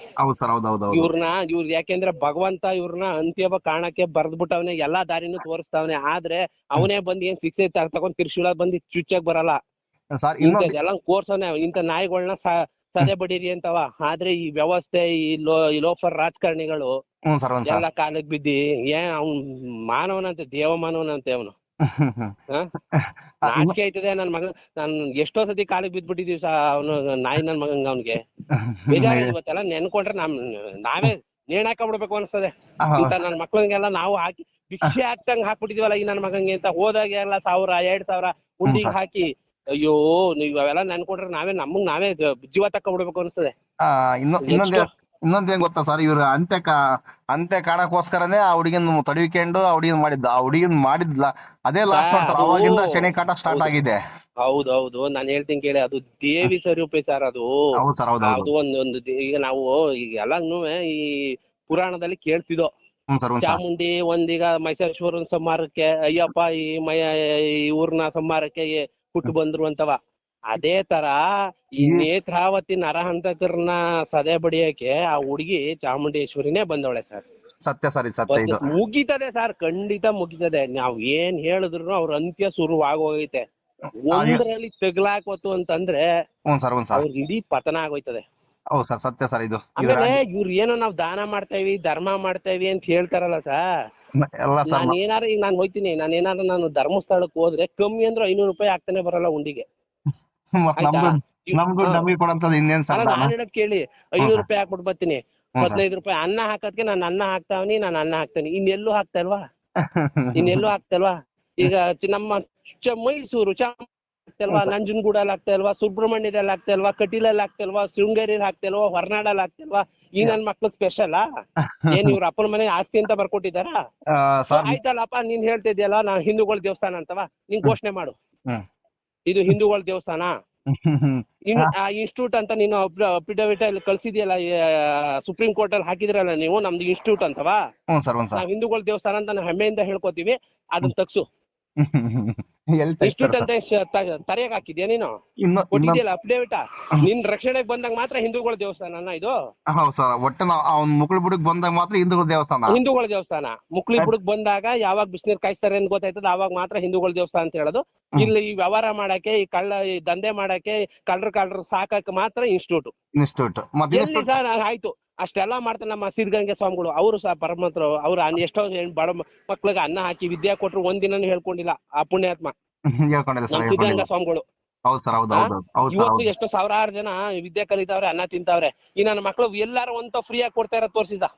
ಇವ್ರು ಯಾಕೆಂದ್ರೆ ಭಗವಂತ ಇವ್ರನ್ನ ಅಂತ್ಯವ ಕಾರಣಕ್ಕೆ ಬರ್ದ್ಬಿಟ್ಟವನೆ, ಎಲ್ಲಾ ದಾರಿನೂ ತೋರಿಸ್ತಾವನೆ. ಆದ್ರೆ ಅವನೇ ಬಂದ್ ಏನ್ ಶಿಕ್ಷೆ ತಗೊಂಡ್ ತ್ರಿಶೂಲ ಬಂದ್ ಚುಚ್ಚಾಕ್ ಬರಲ್ಲ. ಎಲ್ಲ ಕೋರ್ಸವನೆ, ಇಂತ ನಾಯಿಗಳನ್ನ ಸದೆ ಬಡೀರಿ ಅಂತವ. ಆದ್ರೆ ಈ ವ್ಯವಸ್ಥೆ, ಈ ಲೋಫರ್ ರಾಜಕಾರಣಿಗಳು ಎಲ್ಲ ಕಾಲಕ್ ಬಿದ್ದಿ ಏನ್ ಅವ್ನ್ ಮಾನವನಂತೆ, ದೇವ ಮಾನವನಂತೆ ಅವನು. ನಾಚಿಕೆ ಆಯ್ತದೆ ನನ್ ಮಗ. ನಾನ್ ಎಷ್ಟೋ ಸತಿ ಕಾಲಿಗೆ ಬಿದ್ಬಿಟ್ಟಿದೀವಿ ಅವನು ನಾಯಿ ನನ್ ಮಗಂಗ. ಅವ್ನಿಗೆ ಬೇಜಾರ ಇವತ್ತೆಲ್ಲ ನೆನ್ಕೊಂಡ್ರೆ ನಾವೇ ನೇಣ್ ಹಾಕೊಂಡ್ಬಿಡ್ಬೇಕು ಅನ್ಸ್ತದೆ. ಇಂತ ನನ್ ಮಕ್ಳಿಗೆಲ್ಲ ನಾವು ಹಾಕಿ ಭಿಕ್ಷೆ ಹಾಕ್ತಂಗ್ ಹಾಕ್ಬಿಟ್ಟಿದೀವಲ್ಲ ಈ ನನ್ ಮಗಂಗೆ ಅಂತ. ಹೋದಾಗ ಎಲ್ಲ 1000-2000 ಹುಂಡಿಗೆ ಹಾಕಿ, ಅಯ್ಯೋ ನೀವ್ ಅವೆಲ್ಲ ನೆನ್ಕೊಂಡ್ರೆ ನಾವೇ ಜೀವ ತಕೊಂಡ್ಬಿಡ್ಬೇಕು ಅನ್ಸ್ತದೆ. ಇನ್ನೊಂದೇನ್ ಗೊತ್ತಾ ಸರ್, ಇವ್ರು ಅಂತ್ಯ ಕಾಣಕ್ಕೋಸ್ಕರನೇ ಆ ಹುಡುಗಿನ ತಡವಿಕೊಂಡು ಆ ಹುಡುಗಿನ ಮಾಡಿದ್ಲ ಅದೇ ಲಾಸ್ಟ್ ಸರ್. ಅವಾಗಿಂದ ಶನಿ ಕಾಟ ಸ್ಟಾರ್ಟ್ ಆಗಿದೆ. ಹೌದೌದು, ನಾನ್ ಹೇಳ್ತೀನಿ ಕೇಳಿ, ಅದು ದೇವಿ ಸ್ವರೂಪಿ ಸರ್. ಅದು ಅದು ಒಂದು ಈಗ ನಾವು ಎಲ್ಲಾನು ಈ ಪುರಾಣದಲ್ಲಿ ಕೇಳ್ತಿದ್ದೋ. ಚಾಮುಂಡಿ ಒಂದೀಗ ಮೈಸೂರೇಶ್ವರನ ಸಂಹಾರಕ್ಕೆ, ಅಯ್ಯಪ್ಪ ಈ ಊರ್ನ ಸಂಹಾರಕ್ಕೆ ಹುಟ್ಟು ಬಂದ್ರು ಅಂತವ. ಅದೇ ತರ ಈ ನೇತ್ರಾವತಿ ನರಹಂತಕರನ್ನ ಸದೆ ಬಡಿಯಕ್ಕೆ ಆ ಹುಡುಗಿ ಚಾಮುಂಡೇಶ್ವರಿನೇ ಬಂದವಳೆ ಸರ್. ಸತ್ಯ ಸರ್, ಮುಗಿತದೆ ಸರ್, ಖಂಡಿತ ಮುಗಿತದೆ. ನಾವ್ ಏನ್ ಹೇಳಿದ್ರು ಅವ್ರ ಅಂತ್ಯ ಶುರು ಆಗೋಗೈತೆ. ಒಂದ್ರಲ್ಲಿ ತೆಗ್ಲಾಕೋತು ಅಂತಂದ್ರೆ ಅವ್ರ ಇಡೀ ಪತನ ಆಗೋಯ್ತದೆ. ಹೌದು ಸರ್, ಸತ್ಯ ಸರ್ ಇದು. ಆಮೇಲೆ ಇವ್ರು ಏನೋ ನಾವ್ ದಾನ ಮಾಡ್ತೇವಿ, ಧರ್ಮ ಮಾಡ್ತೇವಿ ಅಂತ ಹೇಳ್ತಾರಲ್ಲ ಸರ್. ಈಗ ನಾನ್ ಹೋಯ್ತೀನಿ, ನಾನು ಧರ್ಮಸ್ಥಳಕ್ಕೆ ಹೋದ್ರೆ ಕಮ್ಮಿ ಅಂದ್ರೆ 500 ರೂಪಾಯಿ ಆಗ್ತಾನೆ ಬರಲ್ಲ ಉಂಡಿಗೆ. ನಾನ್ ಹೇಳದ್ ಕೇಳಿ, 500 ರೂಪಾಯಿ ಹಾಕ್ಬಿಟ್ಟು ಬರ್ತೀನಿ. 15 ರೂಪಾಯಿ ಅನ್ನ ಹಾಕದ್ಕೆ ನಾನು ಅನ್ನ ಹಾಕ್ತಾವ್ನಿ. ಇನ್ನೆಲ್ಲೂ ಹಾಕ್ತಲ್ವಾ? ಈಗ ನಮ್ಮ ಮೈಸೂರು ಆಗ್ತಲ್ವಾ, ನಂಜನಗೂಡಲ್ಲಿ ಆಗ್ತಲ್ವಾ, ಸುಬ್ರಹ್ಮಣ್ಯದಲ್ಲಿ ಆಗ್ತಲ್ವಾ, ಕಟೀಲಲ್ಲಿ ಆಗ್ತಲ್ವಾ, ಶೃಂಗೇರಿಯಲ್ಲಿ ಆಗ್ತಲ್ವಾ, ಹೊರನಾಡಲ್ಲಿ ಆಗ್ತಲ್ವಾ? ಈ ನನ್ ಮಕ್ಳಗ್ ಸ್ಪೆಷಲ್ ಏನ್ ಇವ್ರ ಅಪ್ಪನ ಮನೆ ಆಸ್ತಿ ಅಂತ ಬರ್ಕೊಟ್ಟಿದಾರ? ಆಯ್ತಲ್ಲಪ್ಪ, ನೀನ್ ಹೇಳ್ತಿದ್ಯಲ್ಲ ನಾ ಹಿಂದೂಗಳ ದೇವಸ್ಥಾನ ಅಂತವಾ, ನೀನ್ ಘೋಷಣೆ ಮಾಡು ಇದು ಹಿಂದೂಗಳ ದೇವಸ್ಥಾನ. ಇನ್ಸ್ಟಿಟ್ಯೂಟ್ ಅಂತ ನೀನು ಅಫಿಡವಿಟ್ ಅಲ್ಲಿ ಕಳ್ಸಿದ್ಯಲ್ಲ, ಸುಪ್ರೀಂ ಕೋರ್ಟ್ ಅಲ್ಲಿ ಹಾಕಿದ್ರಲ್ಲ ನೀವು, ನಮ್ದು ಇನ್ಸ್ಟಿಟ್ಯೂಟ್ ಅಂತವಾ, ನಾವ್ ಹಿಂದೂಗಳ ದೇವಸ್ಥಾನ ಅಂತ ನಾವು ಹೆಮ್ಮೆಯಿಂದ ಹೇಳ್ಕೊತೀವಿ, ಅದನ್ನ ತಗ್ಸು. ಇನ್ಸ್ಟಿಟ್ಯೂಟ್ ಅಂತ ತರೆಯಾಗ ಹಾಕಿದ್ಯಾ ನೀನು? ಕೊಟ್ಟಿದ್ಯಲ್ಲ ಅಫಿಡವಿಟ? ನಿನ್ ರಕ್ಷಣೆಗೆ ಬಂದಾಗ ಮಾತ್ರ ಹಿಂದೂಗಳ ದೇವಸ್ಥಾನ ಇದು. ಒಟ್ಟು ಮುಕ್ಳಿ ಬುಡಕ್ ಬಂದಾಗ ಮಾತ್ರ ಹಿಂದೂಗಳ ದೇವಸ್ಥಾನ. ಮುಕ್ಳಿ ಬುಡಕ್ ಬಂದಾಗ ಯಾವಾಗ ಬಿಸಿನೀರ್ ಕಾಯಿಸ್ತಾರೆ ಅಂತ ಗೊತ್ತಾಯ್ತದ, ಅವಾಗ ಮಾತ್ರ ಹಿಂದೂಗಳ ದೇವಸ್ಥಾನ ಅಂತ ಹೇಳೋದು. ಇಲ್ಲಿ ಈ ವ್ಯವಹಾರ ಮಾಡಕ್ಕೆ, ಈ ದಂಧೆ ಮಾಡಕ್ಕೆ, ಕಳ್ಳರು ಸಾಕಕ್ಕೆ ಮಾತ್ರ ಇನ್ಸ್ಟಿಟ್ಯೂಟ್. ಸರ್ ಆಯ್ತು, ಅಷ್ಟೆಲ್ಲಾ ಮಾಡ್ತಾರೆ ನಮ್ಮ ಸಿದ್ಧಗಂಗೆ ಸ್ವಾಮಿಗಳು. ಅವರು ಸಹ ಪರಮಂತರು. ಅವ್ರು ಎಷ್ಟೋ ಬಡ ಮಕ್ಳಿಗೆ ಅನ್ನ ಹಾಕಿ ವಿದ್ಯಾ ಕೊಟ್ರು, ಒಂದಿನೂ ಹೇಳ್ಕೊಂಡಿಲ್ಲ ಆ ಪುಣ್ಯಾತ್ಮ ಸಿದ್ಧಗಂಗಾ ಸ್ವಾಮಿಗಳು. ಇವತ್ತು ಎಷ್ಟೋ ಸಾವಿರಾರು ಜನ ವಿದ್ಯೆ ಕಲಿತಾವ್ರೆ, ಅನ್ನ ತಿಂತಾವ್ರೆ. ಈ ನನ್ನ ಮಕ್ಳು ಎಲ್ಲಾರು ಒಂತ ಫ್ರೀ ಆಗಿ ಕೊಡ್ತಾ ಇರೋದ್ ತೋರ್ಸಿದ.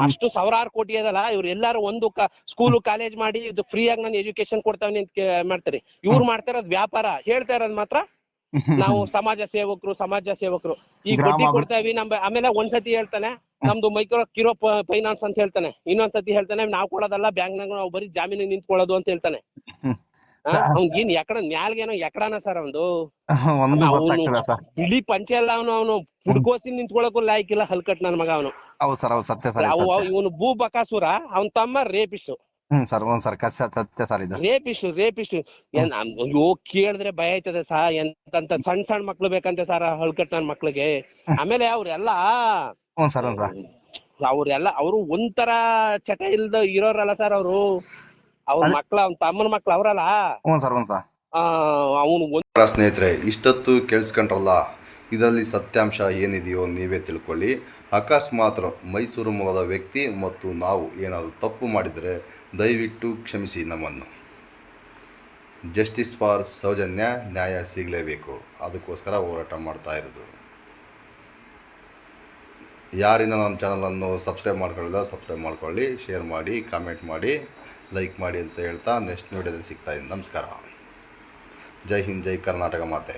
ಅಷ್ಟು ಸಾವಿರಾರು ಕೋಟಿ ಅದಲ್ಲ, ಇವ್ರು ಎಲ್ಲಾರು ಒಂದು ಸ್ಕೂಲು ಕಾಲೇಜ್ ಮಾಡಿ ಇದು ಫ್ರೀ ಆಗಿ ನಾನು ಎಜುಕೇಶನ್ ಕೊಡ್ತಾವ್ನಿ ಅಂತ ಮಾಡ್ತಾರೆ. ಇವ್ರು ಮಾಡ್ತಾ ಇರೋದ್ ವ್ಯಾಪಾರ. ಹೇಳ್ತಾ ಇರೋದ್ ಮಾತ್ರ ನಾವು ಸಮಾಜ ಸೇವಕರು ಈ ಗ್ರಾಮ ಬಡ್ಡಿ ಕೊಡ್ತೇವಿ ಆಮೇಲೆ ಒಂದ್ಸತಿ ಹೇಳ್ತಾನೆ ನಮ್ದು ಮೈಕ್ರೋ ಕಿರೋ ಫೈನಾನ್ಸ್ ಅಂತ ಹೇಳ್ತಾನೆ, ಇನ್ನೊಂದ್ಸತಿ ಹೇಳ್ತಾನೆ ನಾವ್ ಕೊಡೋದಲ್ಲ ಬ್ಯಾಂಕ್ನಾಗ ನಾವು ಬರೀ ಜಾಮೀನಿಗೆ ನಿಂತ್ಕೊಳ್ಳೋದು ಅಂತ ಹೇಳ್ತಾನೆ. ಅವ್ನ್ ಎಕಡ ನ್ಯಾಲ್ಗೇನೋ ಎಕಡಾನ ಸರ್ ಒಂದು ಬಿಳಿ ಪಂಚೆ ಎಲ್ಲ ಅವನು ಹುಡ್ಕೋಸಿ ನಿಂತ್ಕೊಳಕ್ಕೂ ಲಾಯ್ಕಿಲ್ಲ ಹಲ್ಕಟ್ ನನ್ ಮಗ ಅವನು. ಹೌದು ಸರ್, ಹೌದು ಸತ್ಯ ಸರ್. ಇವನು ಭೂ ಬಕಾಸುರ, ಅವನ್ ತಮ್ಮ ರೇಪಿಸ್ಟು. ಸತ್ಯ ಸರ್ ಇದು. ರೇಪಿಸ್ಟು ಅಯ್ಯೋ ಕೇಳಿದ್ರೆ ಭಯ ಆಯ್ತದೆ ಸಾ. ಎಂತ ಸಣ್ಣ ಮಕ್ಳು ಬೇಕಂತೆ ಸರ್ ಹಲ್ಕಟ್ ನನ್ ಮಕ್ಳಿಗೆ. ಆಮೇಲೆ ಅವ್ರೆಲ್ಲ ಅವ್ರು ಒಂಥರ ಚಟ ಇಲ್ದ ಇರೋರಲ್ಲ ಸರ್ ಅವ್ರು. ಅವ್ರ ಮಕ್ಳ ಅವ್ನ ತಮ್ಮನ ಮಕ್ಳು ಅವ್ರಲ್ಲ. ಅವನು ಸ್ನೇಹಿತರೆ, ಇಷ್ಟೊತ್ತು ಕೇಳಿಸ್ಕೊಂಡ್ರಲ್ಲ, ಇದರಲ್ಲಿ ಸತ್ಯಾಂಶ ಏನಿದೆಯೋ ನೀವೇ ತಿಳ್ಕೊಳ್ಳಿ. ಅಕಸ್ಮಾತ್ ಮೈಸೂರು ಮೂಲದ ವ್ಯಕ್ತಿ ಮತ್ತು ನಾವು ಏನಾದರೂ ತಪ್ಪು ಮಾಡಿದರೆ ದಯವಿಟ್ಟು ಕ್ಷಮಿಸಿ ನಮ್ಮನ್ನು. ಜಸ್ಟಿಸ್ ಫಾರ್ ಸೌಜನ್ಯ, ನ್ಯಾಯ ಸಿಗಲೇಬೇಕು, ಅದಕ್ಕೋಸ್ಕರ ಹೋರಾಟ ಮಾಡ್ತಾ ಇರೋದು. ಯಾರಿನ ನಮ್ಮ ಚಾನಲನ್ನು ಸಬ್ಸ್ಕ್ರೈಬ್ ಮಾಡ್ಕೊಳ್ಳಿಲ್ಲ ಸಬ್ಸ್ಕ್ರೈಬ್ ಮಾಡ್ಕೊಳ್ಳಿ, ಶೇರ್ ಮಾಡಿ, ಕಾಮೆಂಟ್ ಮಾಡಿ, ಲೈಕ್ ಮಾಡಿ ಅಂತ ಹೇಳ್ತಾ ನೆಕ್ಸ್ಟ್ ವಿಡಿಯೋದಲ್ಲಿ ಸಿಗ್ತಾ ಇದ್ದೀನಿ. ನಮಸ್ಕಾರ. ಜೈ ಹಿಂದ್, ಜೈ ಕರ್ನಾಟಕ ಮಾತೆ.